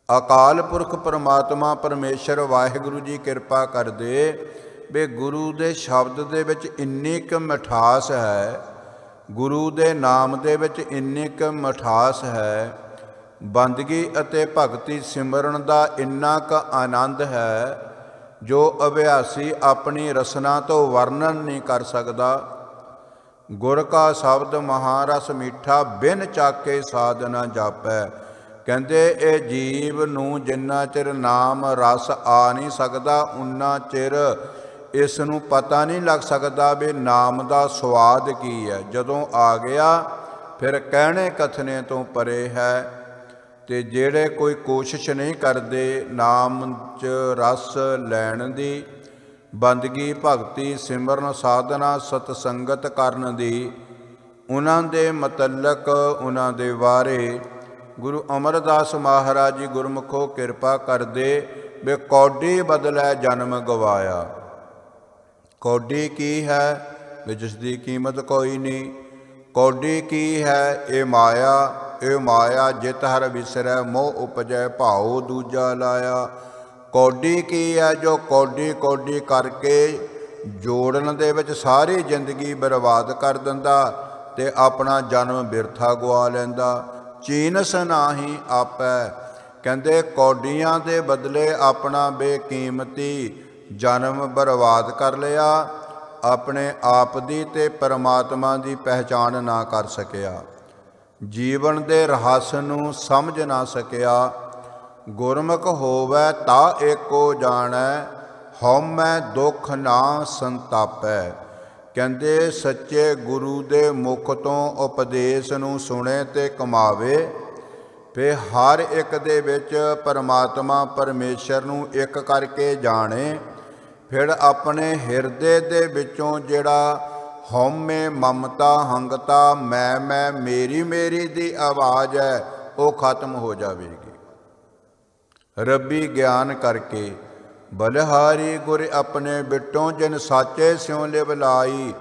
ਅਕਾਲ ਪੁਰਖ ਪਰਮਾਤਮਾ ਪਰਮੇਸ਼ਰ ਵਾਹਿਗੁਰੂ ਜੀ ਕਿਰਪਾ ਕਰਦੇ ਵੀ ਗੁਰੂ ਦੇ ਸ਼ਬਦ ਦੇ ਵਿੱਚ ਇੰਨੀ ਕੁ ਮਿਠਾਸ ਹੈ, ਗੁਰੂ ਦੇ ਨਾਮ ਦੇ ਵਿੱਚ ਇੰਨੀ ਕੁ ਮਿਠਾਸ ਹੈ, ਬੰਦਗੀ ਅਤੇ ਭਗਤੀ ਸਿਮਰਨ ਦਾ ਇੰਨਾ ਕੁ ਆਨੰਦ ਹੈ, ਜੋ ਅਭਿਆਸੀ ਆਪਣੀ ਰਸਨਾ ਤੋਂ ਵਰਣਨ ਨਹੀਂ ਕਰ ਸਕਦਾ। ਗੁਰ ਕਾ ਸ਼ਬਦ ਮਹਾਰਸ ਮਿੱਠਾ, ਬਿਨ ਚਾਕੇ ਸਾਧ ਨਾ ਜਾਪੈ। ਕਹਿੰਦੇ ਇਹ ਜੀਵ ਨੂੰ ਜਿੰਨਾ ਚਿਰ ਨਾਮ ਰਸ ਆ ਨਹੀਂ ਸਕਦਾ, ਉਨਾ ਚਿਰ ਇਸ ਨੂੰ ਪਤਾ ਨਹੀਂ ਲੱਗ ਸਕਦਾ ਵੀ ਨਾਮ ਦਾ ਸਵਾਦ ਕੀ ਹੈ। ਜਦੋਂ ਆ ਗਿਆ ਫਿਰ ਕਹਿਣੇ ਕਥਨੇ ਤੋਂ ਪਰੇ ਹੈ। ਤੇ ਜਿਹੜੇ ਕੋਈ ਕੋਸ਼ਿਸ਼ ਨਹੀਂ ਕਰਦੇ ਨਾਮ 'ਚ ਰਸ ਲੈਣ ਦੀ, ਬੰਦਗੀ ਭਗਤੀ ਸਿਮਰਨ ਸਾਧਨਾ ਸਤ ਸੰਗਤ ਕਰਨ ਦੀ, ਉਹਨਾਂ ਦੇ ਮਤਲਕ ਉਹਨਾਂ ਦੇ ਬਾਰੇ ਗੁਰੂ ਅਮਰਦਾਸ ਮਹਾਰਾਜ ਜੀ ਗੁਰਮੁਖੋ ਕਿਰਪਾ ਕਰਦੇ ਵੇ ਕੌਡੀ ਬਦਲੇ ਜਨਮ ਗਵਾਇਆ। ਕੌਡੀ ਕੀ ਹੈ ਵੀ ਜਿਸ ਦੀ ਕੀਮਤ ਕੋਈ ਨਹੀਂ। ਕੌਡੀ ਕੀ ਹੈ ਇਹ ਮਾਇਆ ਜਿਤ ਹਰ ਵਿਸਰੈ ਮੋਹ ਉਪਜੈ ਭਾਉ ਦੂਜਾ ਲਾਇਆ। ਕੌਡੀ ਕੀ ਹੈ ਜੋ ਕੌਡੀ ਕੌਡੀ ਕਰਕੇ ਜੋੜਨ ਦੇ ਵਿੱਚ ਸਾਰੀ ਜ਼ਿੰਦਗੀ ਬਰਬਾਦ ਕਰ ਦਿੰਦਾ ਤੇ ਆਪਣਾ ਜਨਮ ਬਿਰਥਾ ਗਵਾ ਲੈਂਦਾ। ਚੀਨਸ ਨਾਹੀ ਆਪੈ, ਕਹਿੰਦੇ ਕੌਡੀਆਂ ਦੇ ਬਦਲੇ ਆਪਣਾ ਬੇਕੀਮਤੀ ਜਨਮ ਬਰਬਾਦ ਕਰ ਲਿਆ। ਆਪਣੇ ਆਪ ਦੀ ਤੇ ਪਰਮਾਤਮਾ ਦੀ ਪਹਿਚਾਣ ਨਾ ਕਰ ਸਕਿਆ, ਜੀਵਨ ਦੇ ਰਹੱਸ ਨੂੰ ਸਮਝ ਨਾ ਸਕਿਆ। ਗੁਰਮੁਖ ਹੋਵੈ ਤਾ ਏਕੋ ਜਾਣੈ, ਹਉਮੈ ਦੁੱਖ ਨਾ ਸੰਤਾਪੈ। ਕਹਿੰਦੇ ਸੱਚੇ ਗੁਰੂ ਦੇ ਮੁਖ ਤੋਂ ਉਪਦੇਸ਼ ਨੂੰ ਸੁਣੇ ਤੇ ਕਮਾਵੇ, ਫਿਰ ਹਰ ਇੱਕ ਦੇ ਵਿੱਚ ਪਰਮਾਤਮਾ ਪਰਮੇਸ਼ਰ ਨੂੰ ਇੱਕ ਕਰਕੇ ਜਾਣੇ। ਫਿਰ ਆਪਣੇ ਹਿਰਦੇ ਦੇ ਵਿੱਚੋਂ ਜਿਹੜਾ ਹਉਮੈ ਮਮਤਾ ਹੰਗਤਾ ਮੈਂ ਮੇਰੀ ਦੀ ਆਵਾਜ਼ ਹੈ ਉਹ ਖਤਮ ਹੋ ਜਾਵੇਗੀ। ਰੱਬੀ ਗਿਆਨ ਕਰਕੇ ਬਲਿਹਾਰੀ ਗੁਰ ਆਪਣੇ ਬਿਟੋਂ ਜਿਨ ਸਾਚੇ ਸਿਉ ਲਿਵ ਲਾਈ।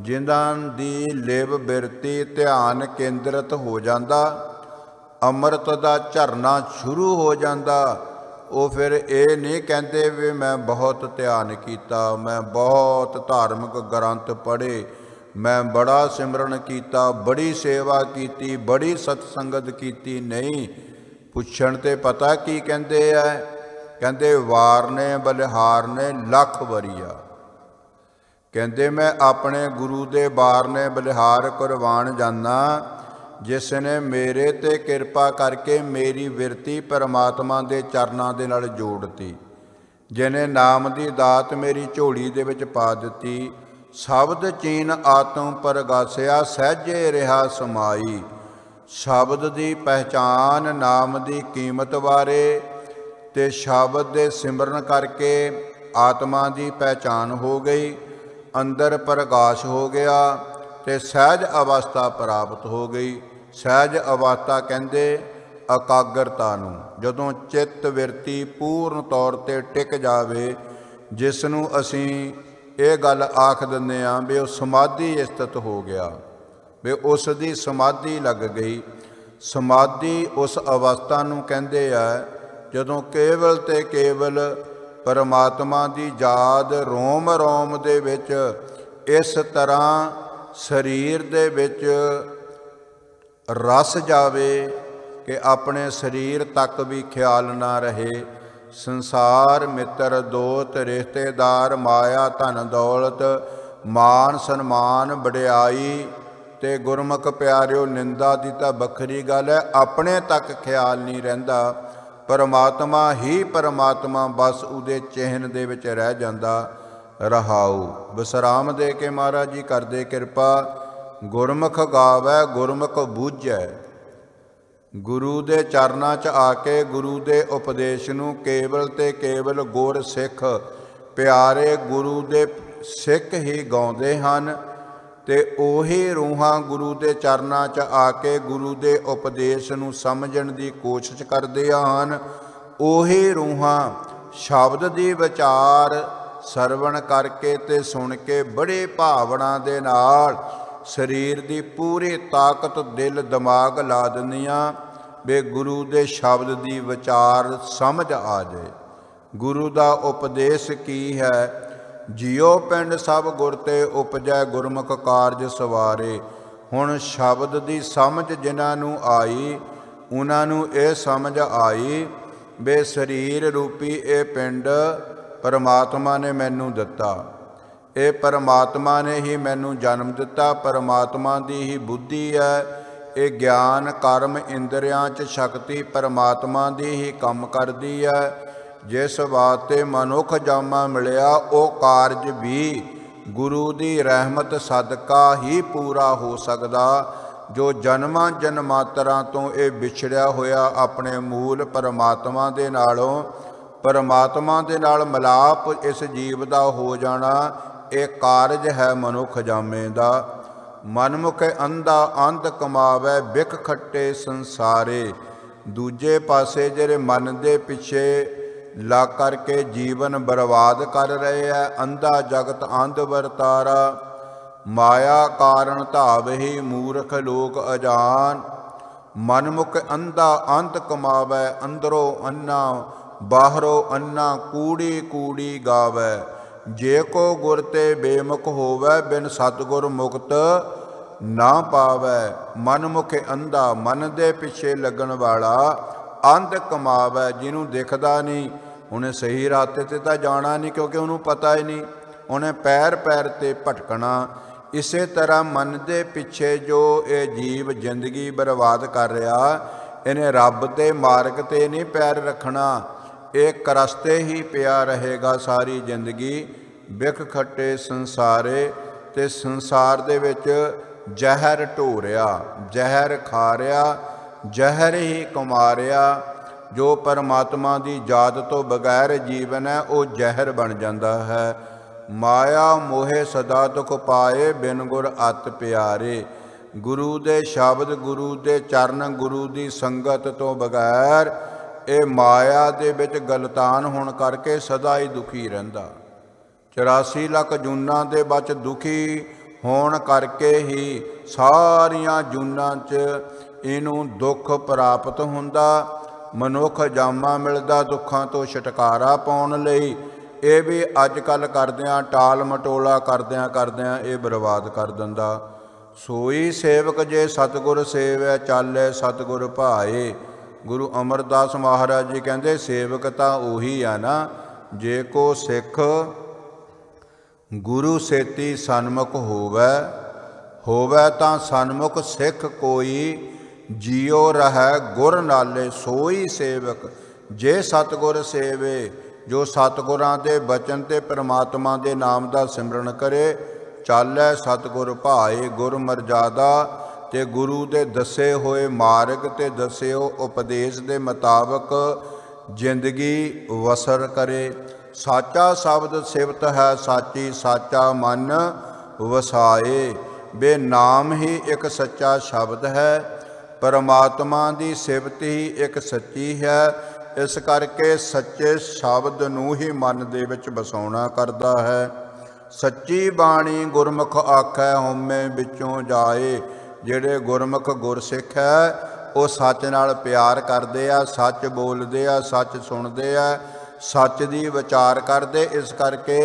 ਜਿਨ੍ਹਾਂ ਦੀ ਲਿਵ ਬਿਰਤੀ ਧਿਆਨ ਕੇਂਦਰਿਤ ਹੋ ਜਾਂਦਾ, ਅੰਮ੍ਰਿਤ ਦਾ ਝਰਨਾ ਸ਼ੁਰੂ ਹੋ ਜਾਂਦਾ। ਉਹ ਫਿਰ ਇਹ ਨਹੀਂ ਕਹਿੰਦੇ ਵੀ ਮੈਂ ਬਹੁਤ ਧਿਆਨ ਕੀਤਾ, ਮੈਂ ਬਹੁਤ ਧਾਰਮਿਕ ਗ੍ਰੰਥ ਪੜ੍ਹੇ, ਮੈਂ ਬੜਾ ਸਿਮਰਨ ਕੀਤਾ, ਬੜੀ ਸੇਵਾ ਕੀਤੀ, ਬੜੀ ਸਤਸੰਗਤ ਕੀਤੀ। ਨਹੀਂ, ਪੁੱਛਣ ਤੇ ਪਤਾ ਕੀ ਕਹਿੰਦੇ ਆ? ਕਹਿੰਦੇ ਵਾਰ ਨੇ ਬਲਿਹਾਰ ਨੇ ਲੱਖ ਵਰੀਆ। ਕਹਿੰਦੇ ਮੈਂ ਆਪਣੇ ਗੁਰੂ ਦੇ ਬਾਰ ਨੇ ਬਲਿਹਾਰ ਕੁਰਬਾਨ ਜਾਨਾ, ਜਿਸ ਨੇ ਮੇਰੇ ਤੇ ਕਿਰਪਾ ਕਰਕੇ ਮੇਰੀ ਬਿਰਤੀ ਪਰਮਾਤਮਾ ਦੇ ਚਰਨਾਂ ਦੇ ਨਾਲ ਜੋੜਤੀ, ਜਿਹਨੇ ਨਾਮ ਦੀ ਦਾਤ ਮੇਰੀ ਝੋਲੀ ਦੇ ਵਿੱਚ ਪਾ ਦਿੱਤੀ। ਸ਼ਬਦ ਚੀਨ ਆਤਮ ਪਰਗਾਸਿਆ ਸਹਿਜੇ ਰਿਹਾ ਸਮਾਈ। ਸ਼ਬਦ ਦੀ ਪਹਿਚਾਨ, ਨਾਮ ਦੀ ਕੀਮਤ ਬਾਰੇ ਤੇ ਸ਼ਬਦ ਦੇ ਸਿਮਰਨ ਕਰਕੇ ਆਤਮਾ ਦੀ ਪਹਿਚਾਨ ਹੋ ਗਈ, ਅੰਦਰ ਪ੍ਰਗਾਸ਼ ਹੋ ਗਿਆ ਤੇ ਸਹਿਜ ਅਵਸਥਾ ਪ੍ਰਾਪਤ ਹੋ ਗਈ। ਸਹਿਜ ਅਵਸਥਾ ਕਹਿੰਦੇ ਇਕਾਗਰਤਾ ਨੂੰ, ਜਦੋਂ ਚਿੱਤ ਬਿਰਤੀ ਪੂਰਨ ਤੌਰ ਤੇ ਟਿਕ ਜਾਵੇ, ਜਿਸ ਨੂੰ ਅਸੀਂ ਇਹ ਗੱਲ ਆਖ ਦਿੰਦੇ ਹਾਂ ਵੀ ਉਹ ਸਮਾਧੀ ਸਥਿਤ ਹੋ ਗਿਆ, ਵੀ ਉਸ ਦੀ ਸਮਾਧੀ ਲੱਗ ਗਈ। ਸਮਾਧੀ ਉਸ ਅਵਸਥਾ ਨੂੰ ਕਹਿੰਦੇ ਆ ਜਦੋਂ ਕੇਵਲ ਤੇ ਕੇਵਲ ਪਰਮਾਤਮਾ ਦੀ ਯਾਦ ਰੋਮ ਰੋਮ ਦੇ ਵਿੱਚ ਇਸ ਤਰ੍ਹਾਂ ਸਰੀਰ ਦੇ ਵਿੱਚ ਰਸ ਜਾਵੇ ਕਿ ਆਪਣੇ ਸਰੀਰ ਤੱਕ ਵੀ ਖਿਆਲ ਨਾ ਰਹੇ। ਸੰਸਾਰ ਮਿੱਤਰ ਦੋਸਤ ਰਿਸ਼ਤੇਦਾਰ ਮਾਇਆ ਧਨ ਦੌਲਤ ਮਾਨ ਸਨਮਾਨ ਵਡਿਆਈ ਤੇ ਗੁਰਮੁਖ ਪਿਆਰਿਓ ਨਿੰਦਾ ਦੀ ਤਾਂ ਵੱਖਰੀ ਗੱਲ ਹੈ, ਆਪਣੇ ਤੱਕ ਖਿਆਲ ਨਹੀਂ ਰਹਿੰਦਾ। ਪਰਮਾਤਮਾ ਹੀ ਪਰਮਾਤਮਾ ਬਸ ਉਹਦੇ ਚਿਹਨ ਦੇ ਵਿੱਚ ਰਹਿ ਜਾਂਦਾ। ਰਹਾਉ ਵਿਸਰਾਮ ਦੇ ਕੇ ਮਹਾਰਾਜ ਜੀ ਕਰਦੇ ਕਿਰਪਾ। ਗੁਰਮੁਖ ਗਾਵੈ ਗੁਰਮੁਖ ਬੂਝੈ। ਗੁਰੂ ਦੇ ਚਰਨਾਂ 'ਚ ਆ ਕੇ ਗੁਰੂ ਦੇ ਉਪਦੇਸ਼ ਨੂੰ ਕੇਵਲ ਤੇ ਕੇਵਲ ਗੁਰ ਸਿੱਖ ਪਿਆਰੇ ਗੁਰੂ ਦੇ ਸਿੱਖ ਹੀ ਗਾਉਂਦੇ ਹਨ ਤੇ ਉਹੀ ਰੂਹਾਂ ਗੁਰੂ ਦੇ ਚਰਨਾਂ 'ਚ ਆ ਕੇ ਗੁਰੂ ਦੇ ਉਪਦੇਸ਼ ਨੂੰ ਸਮਝਣ ਦੀ ਕੋਸ਼ਿਸ਼ ਕਰਦੀਆਂ ਹਨ। ਉਹੀ ਰੂਹਾਂ ਸ਼ਬਦ ਦੀ ਵਿਚਾਰ ਸਰਵਣ ਕਰਕੇ ਤੇ ਸੁਣ ਕੇ ਬੜੇ ਭਾਵਨਾ ਦੇ ਨਾਲ ਸਰੀਰ ਦੀ ਪੂਰੀ ਤਾਕਤ ਦਿਲ ਦਿਮਾਗ ਲਾ ਦਿੰਦੀਆਂ ਵੀ ਗੁਰੂ ਦੇ ਸ਼ਬਦ ਦੀ ਵਿਚਾਰ ਸਮਝ ਆ ਜਾਏ। ਗੁਰੂ ਦਾ ਉਪਦੇਸ਼ ਕੀ ਹੈ? ਜਿਉ ਪਿੰਡ ਸਭ ਗੁਰ ਤੇ ਉਪਜੈ ਗੁਰਮੁਖ ਕਾਰਜ ਸਵਾਰੇ। ਹੁਣ ਸ਼ਬਦ ਦੀ ਸਮਝ ਜਿਨ੍ਹਾਂ ਨੂੰ ਆਈ, ਉਹਨਾਂ ਨੂੰ ਇਹ ਸਮਝ ਆਈ ਵੀ ਸਰੀਰ ਰੂਪੀ ਇਹ ਪਿੰਡ ਪਰਮਾਤਮਾ ਨੇ ਮੈਨੂੰ ਦਿੱਤਾ, ਇਹ ਪਰਮਾਤਮਾ ਨੇ ਹੀ ਮੈਨੂੰ ਜਨਮ ਦਿੱਤਾ, ਪਰਮਾਤਮਾ ਦੀ ਹੀ ਬੁੱਧੀ ਹੈ। ਇਹ ਗਿਆਨ ਕਰਮ ਇੰਦਰੀਆਂ 'ਚ ਸ਼ਕਤੀ ਪਰਮਾਤਮਾ ਦੀ ਹੀ ਕੰਮ ਕਰਦੀ ਹੈ। ਜਿਸ ਵਾਸਤੇ ਮਨੁੱਖ ਜਾਮਾ ਮਿਲਿਆ ਉਹ ਕਾਰਜ ਵੀ ਗੁਰੂ ਦੀ ਰਹਿਮਤ ਸਦਕਾ ਹੀ ਪੂਰਾ ਹੋ ਸਕਦਾ, ਜੋ ਜਨਮਾਂ ਜਨਮਾਂਤਰਾਂ ਤੋਂ ਇਹ ਵਿਛੜਿਆ ਹੋਇਆ ਆਪਣੇ ਮੂਲ ਪਰਮਾਤਮਾ ਦੇ ਨਾਲੋਂ, ਪਰਮਾਤਮਾ ਦੇ ਨਾਲ ਮਿਲਾਪ ਇਸ ਜੀਵ ਦਾ ਹੋ ਜਾਣਾ, ਇਹ ਕਾਰਜ ਹੈ ਮਨੁੱਖ ਜਾਮੇ ਦਾ। ਮਨਮੁਖ ਅੰਧਾ ਅੰਧ ਕਮਾਵੇ ਬਿਖ ਖੱਟੇ ਸੰਸਾਰੇ। ਦੂਜੇ ਪਾਸੇ ਜਿਹੜੇ ਮਨ ਦੇ ਪਿੱਛੇ ਲੱਗ ਕਰਕੇ ਜੀਵਨ ਬਰਬਾਦ ਕਰ ਰਹੇ ਹੈ, ਅੰਧਾ ਜਗਤ ਅੰਧ ਵਰਤਾਰਾ, ਮਾਇਆ ਕਾਰਨ ਧਾਵਹਿ ਮੂਰਖ ਲੋਕ ਅਜਾਨ। ਮਨਮੁਖ ਅੰਧਾ ਅੰਧ ਕਮਾਵੇ, ਅੰਦਰੋਂ ਅੰਨਾ ਬਾਹਰੋਂ ਅੰਨਾ, ਕੂੜੀ ਕੂੜੀ ਗਾਵੇ। ਜੇ ਕੋ ਗੁਰ ਤੇ ਬੇਮੁਖ ਹੋਵੇ, ਬਿਨ ਸਤਿਗੁਰ ਮੁਕਤ ਨਾ ਪਾਵੇ। ਮਨਮੁਖ ਅੰਧਾ, ਮਨ ਦੇ ਪਿੱਛੇ ਲੱਗਣ ਵਾਲਾ, ਅੰਧ ਕਮਾਵੇ, ਜਿਹਨੂੰ ਦਿਖਦਾ ਨਹੀਂ। ਉਹਨੇ ਸਹੀ ਰਾਤੇ ਤੇ ਤਾਂ ਜਾਣਾ ਨਹੀਂ, ਕਿਉਂਕਿ ਉਹਨੂੰ ਪਤਾ ਹੀ ਨਹੀਂ, ਉਹਨੇ ਪੈਰ ਪੈਰ ਤੇ ਭਟਕਣਾ। ਇਸੇ ਤਰ੍ਹਾਂ ਮਨ ਦੇ ਪਿੱਛੇ ਜੋ ਇਹ ਜੀਵ ਜ਼ਿੰਦਗੀ ਬਰਬਾਦ ਕਰ ਰਿਹਾ, ਇਹਨੇ ਰੱਬ ਦੇ ਮਾਰਗ ਤੇ ਨਹੀਂ ਪੈਰ ਰੱਖਣਾ, ਇਹ ਕਰਸਤੇ ਹੀ ਪਿਆ ਰਹੇਗਾ ਸਾਰੀ ਜ਼ਿੰਦਗੀ। ਬਿਖ ਖੱਟੇ ਸੰਸਾਰੇ, ਤੇ ਸੰਸਾਰ ਦੇ ਵਿੱਚ ਜ਼ਹਿਰ ਢੋ ਰਿਹਾ, ਜ਼ਹਿਰ ਖਾ ਰਿਹਾ, ਜ਼ਹਿਰ ਹੀ ਕਮਾ ਰਿਹਾ। ਜੋ ਪਰਮਾਤਮਾ ਦੀ ਯਾਦ ਤੋਂ ਬਗੈਰ ਜੀਵਨ ਹੈ, ਉਹ ਜ਼ਹਿਰ ਬਣ ਜਾਂਦਾ ਹੈ। ਮਾਇਆ ਮੋਹੇ ਸਦਾ ਦੁਖ ਪਾਏ, ਬਿਨ ਗੁਰ ਅਤ ਪਿਆਰੇ। ਗੁਰੂ ਦੇ ਸ਼ਬਦ, ਗੁਰੂ ਦੇ ਚਰਨ, ਗੁਰੂ ਦੀ ਸੰਗਤ ਤੋਂ ਬਗੈਰ ਇਹ ਮਾਇਆ ਦੇ ਵਿੱਚ ਗਲਤਾਨ ਹੋਣ ਕਰਕੇ ਸਦਾ ਹੀ ਦੁਖੀ ਰਹਿੰਦਾ। 84 ਲੱਖ ਜੂਨਾਂ ਦੇ ਵਿੱਚ ਦੁਖੀ ਹੋਣ ਕਰਕੇ ਹੀ ਸਾਰੀਆਂ ਜੂਨਾਂ 'ਚ ਇਹਨੂੰ ਦੁੱਖ ਪ੍ਰਾਪਤ ਹੁੰਦਾ। ਮਨੁੱਖ ਜਾਮਾ ਮਿਲਦਾ ਦੁੱਖਾਂ ਤੋਂ ਛੁਟਕਾਰਾ ਪਾਉਣ ਲਈ, ਇਹ ਵੀ ਅੱਜ ਕੱਲ੍ਹ ਕਰਦਿਆਂ ਟਾਲ ਮਟੋਲਾ ਕਰਦਿਆਂ ਇਹ ਬਰਬਾਦ ਕਰ ਦਿੰਦਾ। ਸੋਈ ਸੇਵਕ ਜੇ ਸਤਿਗੁਰ ਸੇਵੈ, ਚਾਲੇ ਸਤਿਗੁਰ ਭਾਏ। ਗੁਰੂ ਅਮਰਦਾਸ ਮਹਾਰਾਜ ਜੀ ਕਹਿੰਦੇ ਸੇਵਕ ਤਾਂ ਉਹੀ ਆ ਨਾ, ਜੇ ਕੋ ਸਿੱਖ ਗੁਰੂ ਸੇਤੀ ਸਨਮੁਖ ਹੋਵੇ ਤਾਂ ਸਨਮੁਖ ਸਿੱਖ ਕੋਈ, ਜਿਉ ਰਹੈ ਗੁਰ ਨਾਲੇ ਸੋਈ ਸੇਵਕ। ਜੇ ਸਤਿਗੁਰ ਸੇਵੇ, ਜੋ ਸਤਿਗੁਰਾਂ ਦੇ ਬਚਨ ਤੇ ਪਰਮਾਤਮਾ ਦੇ ਨਾਮ ਦਾ ਸਿਮਰਨ ਕਰੇ, ਚਾਲੈ ਸਤਿਗੁਰ ਭਾਏ। ਗੁਰ ਮਰਜ਼ਾਦਾ ਤੇ ਗੁਰੂ ਦੇ ਦੱਸੇ ਹੋਏ ਮਾਰਗ ਤੇ ਦੱਸੇ ਉਪਦੇਸ਼ ਦੇ ਮੁਤਾਬਕ ਜ਼ਿੰਦਗੀ ਵਸਰ ਕਰੇ। ਸਾਚਾ ਸ਼ਬਦ ਸਿਵਤ ਹੈ ਸਾਚੀ, ਸਾਚਾ ਮਨ ਵਸਾਏ। ਬੇ ਨਾਮ ਹੀ ਇੱਕ ਸੱਚਾ ਸ਼ਬਦ ਹੈ, ਪਰਮਾਤਮਾ ਦੀ ਸਿਵਤ ਹੀ ਇੱਕ ਸੱਚੀ ਹੈ। ਇਸ ਕਰਕੇ ਸੱਚੇ ਸ਼ਬਦ ਨੂੰ ਹੀ ਮਨ ਦੇ ਵਿੱਚ ਵਸਾਉਣਾ ਕਰਦਾ ਹੈ। ਸੱਚੀ ਬਾਣੀ ਗੁਰਮੁਖ ਆਖੈ, ਹਉਮੈ ਵਿੱਚੋਂ ਜਾਏ। ਜਿਹੜੇ ਗੁਰਮੁਖ ਗੁਰਸਿੱਖ ਹੈ, ਉਹ ਸੱਚ ਨਾਲ ਪਿਆਰ ਕਰਦੇ ਆ, ਸੱਚ ਬੋਲਦੇ ਆ, ਸੱਚ ਸੁਣਦੇ ਆ, ਸੱਚ ਦੀ ਵਿਚਾਰ ਕਰਦੇ। ਇਸ ਕਰਕੇ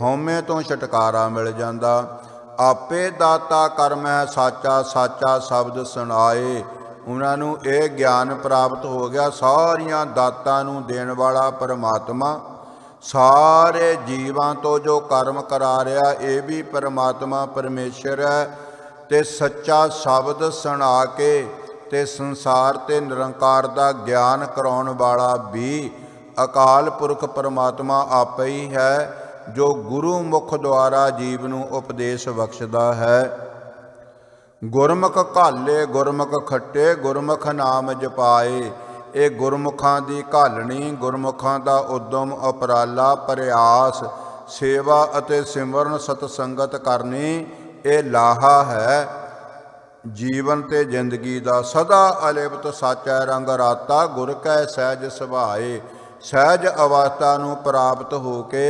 ਹਉਮੈ ਤੋਂ ਛੁਟਕਾਰਾ ਮਿਲ ਜਾਂਦਾ। ਆਪੇ ਦਾਤਾ ਕਰਮ ਹੈ ਸਾਚਾ, ਸਾਚਾ ਸ਼ਬਦ ਸੁਣਾਏ। ਉਹਨਾਂ ਨੂੰ ਇਹ ਗਿਆਨ ਪ੍ਰਾਪਤ ਹੋ ਗਿਆ, ਸਾਰੀਆਂ ਦਾਤਾਂ ਨੂੰ ਦੇਣ ਵਾਲਾ ਪਰਮਾਤਮਾ ਸਾਰੇ ਜੀਵਾਂ ਤੋਂ ਜੋ ਕਰਮ ਕਰਾ ਰਿਹਾ, ਇਹ ਵੀ ਪਰਮਾਤਮਾ ਪਰਮੇਸ਼ਰ ਹੈ। ਤੇ ਸੱਚਾ ਸ਼ਬਦ ਸੁਣਾ ਕੇ ਤੇ ਸੰਸਾਰ ਤੇ ਨਿਰੰਕਾਰ ਦਾ ਗਿਆਨ ਕਰਾਉਣ ਵਾਲਾ ਵੀ ਅਕਾਲ ਪੁਰਖ ਪਰਮਾਤਮਾ ਆਪੇ ਹੀ ਹੈ, ਜੋ ਗੁਰੂ ਮੁਖ ਦੁਆਰਾ ਜੀਵ ਨੂੰ ਉਪਦੇਸ਼ ਬਖਸ਼ਦਾ ਹੈ। ਗੁਰਮੁਖ ਘਾਲੇ ਗੁਰਮੁਖ ਖੱਟੇ, ਗੁਰਮੁਖ ਨਾਮ ਜਪਾਏ। ਇਹ ਗੁਰਮੁਖਾਂ ਦੀ ਘਾਲਣੀ, ਗੁਰਮੁਖਾਂ ਦਾ ਉਦਮ ਉਪਰਾਲਾ, ਪ੍ਰਯਾਸ, ਸੇਵਾ ਅਤੇ ਸਿਮਰਨ ਸਤਸੰਗਤ ਕਰਨੀ, ਇਹ ਲਾਹਾ ਹੈ ਜੀਵਨ ਤੇ ਜ਼ਿੰਦਗੀ ਦਾ। ਸਦਾ ਅਲਿਪਤ ਸਾਚੈ ਰੰਗ ਰਾਤਾ, ਗੁਰ ਕੈ ਸਹਿਜ ਸੁਭਾਏ। ਸਹਿਜ ਅਵਸਥਾ ਨੂੰ ਪ੍ਰਾਪਤ ਹੋ ਕੇ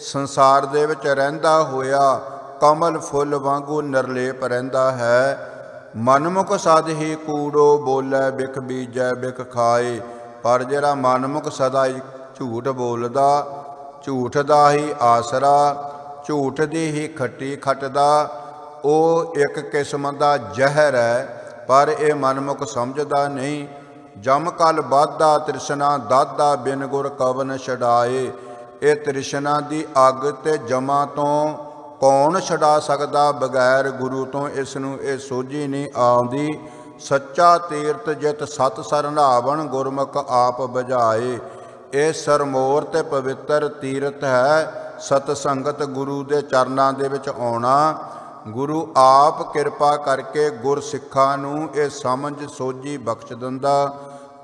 ਸੰਸਾਰ ਦੇ ਵਿੱਚ ਰਹਿੰਦਾ ਹੋਇਆ ਕਮਲ ਫੁੱਲ ਵਾਂਗੂ ਨਿਰਲੇਪ ਰਹਿੰਦਾ ਹੈ। ਮਨਮੁਖ ਸਦ ਹੀ ਕੂੜੋ ਬੋਲੇ, ਬਿਖ ਬੀਜੈ ਬਿਖ ਖਾਏ। ਪਰ ਜਿਹੜਾ ਮਨਮੁਖ ਸਦਾ ਝੂਠ ਬੋਲਦਾ, ਝੂਠ ਦਾ ਹੀ ਆਸਰਾ, ਝੂਠ ਦੀ ਹੀ ਖੱਟੀ ਖੱਟਦਾ, ਉਹ ਇੱਕ ਕਿਸਮ ਦਾ ਜ਼ਹਿਰ ਹੈ। ਪਰ ਇਹ ਮਨਮੁਖ ਸਮਝਦਾ ਨਹੀਂ। ਜਮ ਕਲ ਬਾਧਾ ਤ੍ਰਿਸ਼ਨਾ ਦਾਦਾ, ਬਿਨ ਗੁਰ ਕਵਨ ਛਡਾਏ। ਇਹ ਤ੍ਰਿਸ਼ਨਾ ਦੀ ਅੱਗ ਤੇ ਜਮਾਂ ਤੋਂ ਕੌਣ ਛਡਾ ਸਕਦਾ, ਬਗੈਰ ਗੁਰੂ ਤੋਂ ਇਸ ਨੂੰ ਇਹ ਸੋਝੀ ਨਹੀਂ ਆਉਂਦੀ। ਸੱਚਾ ਤੀਰਥ ਜਿਤ ਸਤ ਸਰਨਾਵਣ, ਗੁਰਮੁਖ ਆਪ ਬੁਝਾਏ। ਇਹ ਸਰਮੋਰ ਤੇ ਪਵਿੱਤਰ ਤੀਰਥ ਹੈ ਸਤ ਸੰਗਤ, ਗੁਰੂ ਦੇ ਚਰਨਾਂ ਦੇ ਵਿੱਚ ਆਉਣਾ। ਗੁਰੂ ਆਪ ਕਿਰਪਾ ਕਰਕੇ ਗੁਰਸਿੱਖਾਂ ਨੂੰ ਇਹ ਸਮਝ ਸੋਝੀ ਬਖਸ਼ ਦਿੰਦਾ।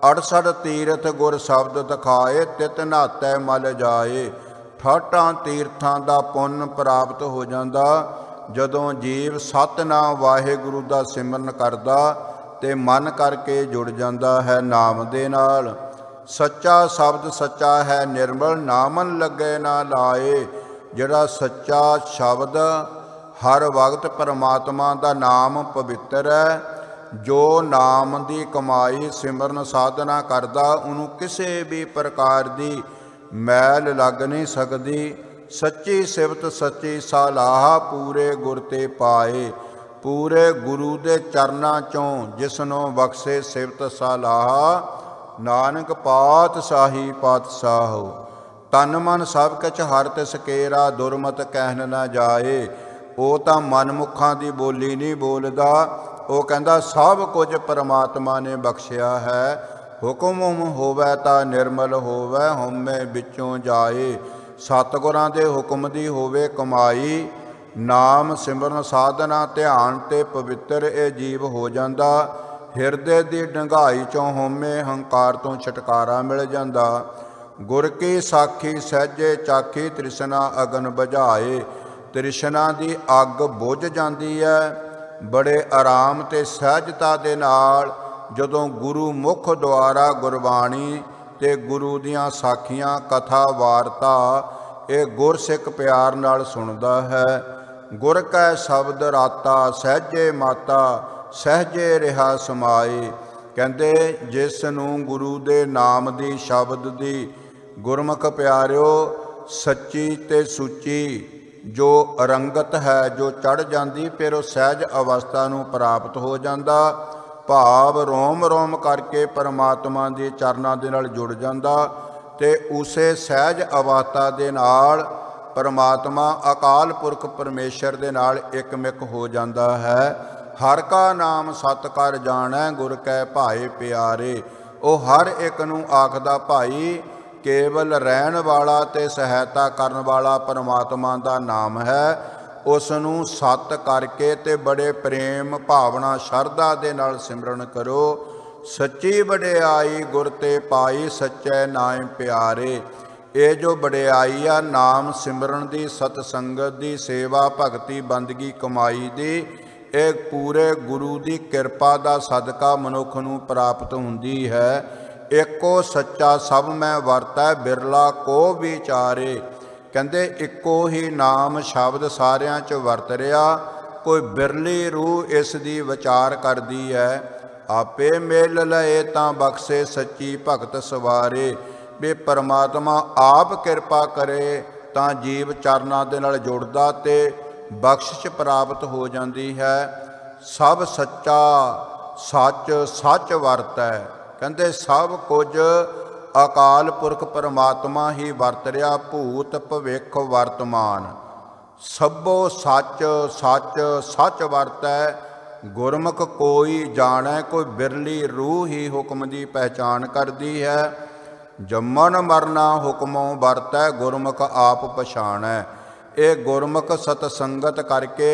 68 ਤੀਰਥ ਗੁਰ ਸ਼ਬਦ ਦਿਖਾਏ, ਤਿਤ ਨਹਾਤੈ ਮਲ ਜਾਏ। 68 ਤੀਰਥਾਂ ਦਾ ਪੁੰਨ ਪ੍ਰਾਪਤ ਹੋ ਜਾਂਦਾ ਜਦੋਂ ਜੀਵ ਸਤਿਨਾਮ ਵਾਹਿਗੁਰੂ ਦਾ ਸਿਮਰਨ ਕਰਦਾ ਤੇ ਮਨ ਕਰਕੇ ਜੁੜ ਜਾਂਦਾ ਹੈ ਨਾਮ ਦੇ ਨਾਲ। ਸੱਚਾ ਸ਼ਬਦ ਸੱਚਾ ਹੈ ਨਿਰਮਲ, ਨਾਮਨ ਲੱਗੇ ਨਾ ਲਾਏ। ਜਿਹੜਾ ਸੱਚਾ ਸ਼ਬਦ ਹਰ ਵਕਤ ਪਰਮਾਤਮਾ ਦਾ ਨਾਮ ਪਵਿੱਤਰ ਹੈ। ਜੋ ਨਾਮ ਦੀ ਕਮਾਈ ਸਿਮਰਨ ਸਾਧਨਾ ਕਰਦਾ ਉਹਨੂੰ ਕਿਸੇ ਵੀ ਪ੍ਰਕਾਰ ਦੀ ਮੈਲ ਲੱਗ ਨਹੀਂ ਸਕਦੀ। ਸੱਚੀ ਸਿਫਤ ਸੱਚੀ ਸਲਾਹ ਪੂਰੇ ਗੁਰ ਤੇ ਪਾਏ। ਪੂਰੇ ਗੁਰੂ ਦੇ ਚਰਨਾਂ ਚੋਂ ਜਿਸਨੂੰ ਬਖਸ਼ੇ ਸਿਫਤ ਸਲਾਹ, ਨਾਨਕ ਪਾਤਸ਼ਾਹੀ ਪਾਤਸ਼ਾਹੋ। ਤਨ ਮਨ ਸਭ ਕਿਛ ਹਰਿ ਤਿਸ ਕੇਰਾ, ਦੁਰਮਤ ਕਹਿਣ ਨਾ ਜਾਏ। ਉਹ ਤਾਂ ਮਨਮੁਖਾਂ ਦੀ ਬੋਲੀ ਨਹੀਂ ਬੋਲਦਾ, ਉਹ ਕਹਿੰਦਾ ਸਭ ਕੁਝ ਪਰਮਾਤਮਾ ਨੇ ਬਖਸ਼ਿਆ ਹੈ। ਹੁਕਮ ਹੋਵੇ ਤਾਂ ਨਿਰਮਲ ਹੋਵੇ, ਹਉਮੈ ਵਿੱਚੋਂ ਜਾਏ। ਸਤਿਗੁਰਾਂ ਦੇ ਹੁਕਮ ਦੀ ਹੋਵੇ ਕਮਾਈ, ਨਾਮ ਸਿਮਰਨ ਸਾਧਨਾ ਧਿਆਨ ਤੇ ਪਵਿੱਤਰ ਇਹ ਜੀਵ ਹੋ ਜਾਂਦਾ। ਹਿਰਦੇ ਦੀ ਡੰਗਾਈ ਚੋਂ ਹਉਮੈ ਹੰਕਾਰ ਤੋਂ ਛੁਟਕਾਰਾ ਮਿਲ ਜਾਂਦਾ। ਗੁਰ ਕੀ ਸਾਖੀ ਸਹਿਜੇ ਚਾਖੀ, ਤ੍ਰਿਸ਼ਨਾ ਅਗਨ ਬੁਝਾਏ। ਤ੍ਰਿਸ਼ਨਾ ਦੀ ਅੱਗ ਬੁਝ ਜਾਂਦੀ ਹੈ ਬੜੇ ਆਰਾਮ ਤੇ ਸਹਿਜਤਾ ਦੇ ਨਾਲ ਜਦੋਂ ਗੁਰੂ ਮੁਖ ਦੁਆਰਾ ਗੁਰਬਾਣੀ ਤੇ ਗੁਰੂ ਦੀਆਂ ਸਾਖੀਆਂ ਕਥਾ ਵਾਰਤਾ ਇਹ ਗੁਰਸਿੱਖ ਪਿਆਰ ਨਾਲ ਸੁਣਦਾ ਹੈ। ਗੁਰ ਕੈ ਸ਼ਬਦ ਰਾਤਾ ਸਹਿਜੇ ਮਾਤਾ, ਸਹਿਜੇ ਰਿਹਾ ਸਮਾਏ। ਕਹਿੰਦੇ ਜਿਸ ਨੂੰ ਗੁਰੂ ਦੇ ਨਾਮ ਦੀ ਸ਼ਬਦ ਦੀ ਗੁਰਮੁਖ ਪਿਆਰਿਓ ਸੱਚੀ ਤੇ ਸੁੱਚੀ ਜੋ ਰੰਗਤ ਹੈ ਜੋ ਚੜ੍ਹ ਜਾਂਦੀ, ਫਿਰ ਉਹ ਸਹਿਜ ਅਵਸਥਾ ਨੂੰ ਪ੍ਰਾਪਤ ਹੋ ਜਾਂਦਾ। ਭਾਵ ਰੋਮ ਰੋਮ ਕਰਕੇ ਪਰਮਾਤਮਾ ਦੇ ਚਰਨਾਂ ਦੇ ਨਾਲ ਜੁੜ ਜਾਂਦਾ ਤੇ ਉਸੇ ਸਹਿਜ ਅਵਸਥਾ ਦੇ ਨਾਲ ਪਰਮਾਤਮਾ ਅਕਾਲ ਪੁਰਖ ਪਰਮੇਸ਼ਰ ਦੇ ਨਾਲ ਇਕਮਿਕ ਹੋ ਜਾਂਦਾ ਹੈ। ਹਰ ਕਾ ਨਾਮ ਸਤ ਕਰ ਜਾਣੈ, ਗੁਰ ਕੈ ਭਾਏ ਪਿਆਰੇ। ਉਹ ਹਰ ਇੱਕ ਨੂੰ ਆਖਦਾ ਭਾਈ ਕੇਵਲ ਰਹਿਣ ਵਾਲਾ ਤੇ ਸਹਾਇਤਾ ਕਰਨ ਵਾਲਾ ਪਰਮਾਤਮਾ ਦਾ ਨਾਮ ਹੈ। ਉਸ ਨੂੰ ਸਤ ਕਰਕੇ ਤੇ ਬੜੇ ਪ੍ਰੇਮ ਭਾਵਨਾ ਸ਼ਰਧਾ ਦੇ ਨਾਲ ਸਿਮਰਨ ਕਰੋ। ਸੱਚੀ ਵਡਿਆਈ ਗੁਰ ਤੇ ਪਾਈ, ਸੱਚੇ ਨਾਮ ਪਿਆਰੇ। ਇਹ ਜੋ ਵਡਿਆਈ ਆ ਨਾਮ ਸਿਮਰਨ ਦੀ, ਸਤ ਸੰਗਤ ਦੀ, ਸੇਵਾ ਭਗਤੀ ਬੰਦਗੀ ਕਮਾਈ ਦੀ, ਇਹ ਪੂਰੇ ਗੁਰੂ ਦੀ ਕਿਰਪਾ ਦਾ ਸਦਕਾ ਮਨੁੱਖ ਨੂੰ ਪ੍ਰਾਪਤ ਹੁੰਦੀ ਹੈ। ਇੱਕੋ ਸੱਚਾ ਸਭ ਮੈਂ ਵਰਤੈ, ਬਿਰਲਾ ਕੋ ਵਿਚਾਰੇ। ਕਹਿੰਦੇ ਇੱਕੋ ਹੀ ਨਾਮ ਸ਼ਬਦ ਸਾਰਿਆਂ 'ਚ ਵਰਤ ਰਿਹਾ, ਕੋਈ ਬਿਰਲੀ ਰੂਹ ਇਸ ਦੀ ਵਿਚਾਰ ਕਰਦੀ ਹੈ। ਆਪੇ ਮਿਲ ਲਏ ਤਾਂ ਬਖਸ਼ੇ, ਸੱਚੀ ਭਗਤ ਸਵਾਰੇ। ਵੀ ਪਰਮਾਤਮਾ ਆਪ ਕਿਰਪਾ ਕਰੇ ਤਾਂ ਜੀਵ ਚਰਨਾਂ ਦੇ ਨਾਲ ਜੁੜਦਾ ਤੇ ਬਖਸ਼ਿਸ਼ ਪ੍ਰਾਪਤ ਹੋ ਜਾਂਦੀ ਹੈ। ਸਭ ਸੱਚਾ ਸੱਚ ਸੱਚ ਵਰਤੈ। ਕਹਿੰਦੇ ਸਭ ਕੁਝ ਅਕਾਲ ਪੁਰਖ ਪਰਮਾਤਮਾ ਹੀ ਵਰਤ ਰਿਹਾ, ਭੂਤ ਭਵਿੱਖ ਵਰਤਮਾਨ ਸਭੋ ਸੱਚ ਸੱਚ ਸੱਚ ਵਰਤੈ। ਗੁਰਮੁਖ ਕੋਈ ਜਾਣੈ, ਕੋਈ ਬਿਰਲੀ ਰੂਹ ਹੀ ਹੁਕਮ ਦੀ ਪਹਿਚਾਨ ਕਰਦੀ ਹੈ। ਜੰਮਣ ਮਰਨਾ ਹੁਕਮੋਂ ਵਰਤੈ, ਗੁਰਮੁਖ ਆਪ ਪਛਾਣੈ। ਇਹ ਗੁਰਮੁਖ ਸਤ ਸੰਗਤ ਕਰਕੇ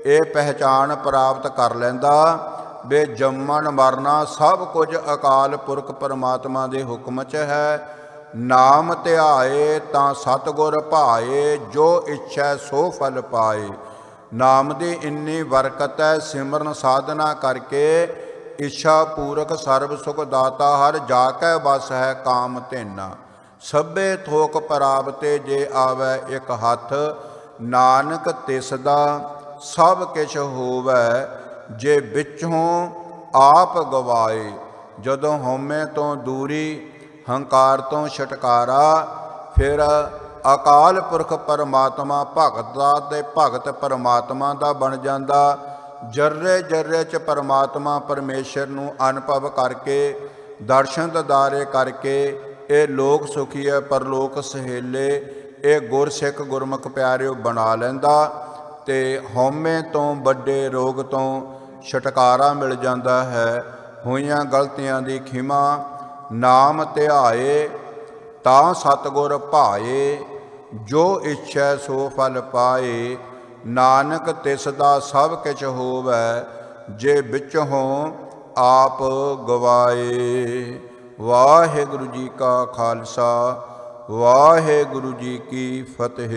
ਇਹ ਪਹਿਚਾਨ ਪ੍ਰਾਪਤ ਕਰ ਲੈਂਦਾ ਬੇ ਜੰਮਣ ਮਰਨਾ ਸਭ ਕੁਝ ਅਕਾਲ ਪੁਰਖ ਪਰਮਾਤਮਾ ਦੇ ਹੁਕਮ 'ਚ ਹੈ। ਨਾਮ ਧਿਆਏ ਤਾਂ ਸਤਿਗੁਰ ਭਾਏ, ਜੋ ਇੱਛੈ ਸੋ ਫਲ ਪਾਏ। ਨਾਮ ਦੀ ਇੰਨੀ ਬਰਕਤ ਹੈ, ਸਿਮਰਨ ਸਾਧਨਾ ਕਰਕੇ ਇੱਛਾ ਪੂਰਕ ਸਰਬ ਸੁਖ ਦਾਤਾ, ਹਰ ਜਾ ਕੈ ਬਸ ਹੈ ਕਾਮ ਧੇਨਾ। ਸਭੇ ਥੋਕ ਪ੍ਰਾਪਤੇ ਜੇ ਆਵੈ ਇੱਕ ਹੱਥ, ਨਾਨਕ ਤਿਸ ਦਾ ਸਭ ਕਿਛ ਹੋਵੈ ਜੇ ਵਿੱਚੋਂ ਆਪ ਗਵਾਏ। ਜਦੋਂ ਹਉਮੈ ਤੋਂ ਦੂਰੀ, ਹੰਕਾਰ ਤੋਂ ਛੁਟਕਾਰਾ, ਫਿਰ ਅਕਾਲ ਪੁਰਖ ਪਰਮਾਤਮਾ ਭਗਤ ਦਾ ਤੇ ਭਗਤ ਪਰਮਾਤਮਾ ਦਾ ਬਣ ਜਾਂਦਾ। ਜਰਰੇ ਜਰਰੇ 'ਚ ਪਰਮਾਤਮਾ ਪਰਮੇਸ਼ਰ ਨੂੰ ਅਨੁਭਵ ਕਰਕੇ, ਦਰਸ਼ਨ ਦਿਦਾਰੇ ਕਰਕੇ ਇਹ ਲੋਕ ਸੁਖੀ ਹੈ ਪਰਲੋਕ ਸਹੇਲੇ। ਇਹ ਗੁਰਸਿੱਖ ਗੁਰਮੁਖ ਪਿਆਰਿਓ ਬਣਾ ਲੈਂਦਾ ਤੇ ਹਉਮੈ ਤੋਂ ਵੱਡੇ ਰੋਗ ਤੋਂ ਛੁਟਕਾਰਾ ਮਿਲ ਜਾਂਦਾ ਹੈ। ਹੋਈਆਂ ਗਲਤੀਆਂ ਦੀ ਖਿਮਾ, ਨਾਮ ਧਿਆਏ ਤਾਂ ਸਤਿਗੁਰ ਭਾਏ, ਜੋ ਇੱਛੈ ਸੋ ਫਲ ਪਾਏ। ਨਾਨਕ ਤਿਸ ਦਾ ਸਭ ਕਿਛ ਹੋਵੈ ਜੇ ਵਿੱਚੋਂ ਆਪ ਗਵਾਏ। ਵਾਹਿਗੁਰੂ ਜੀ ਕਾ ਖਾਲਸਾ, ਵਾਹਿਗੁਰੂ ਜੀ ਕੀ ਫਤਿਹ।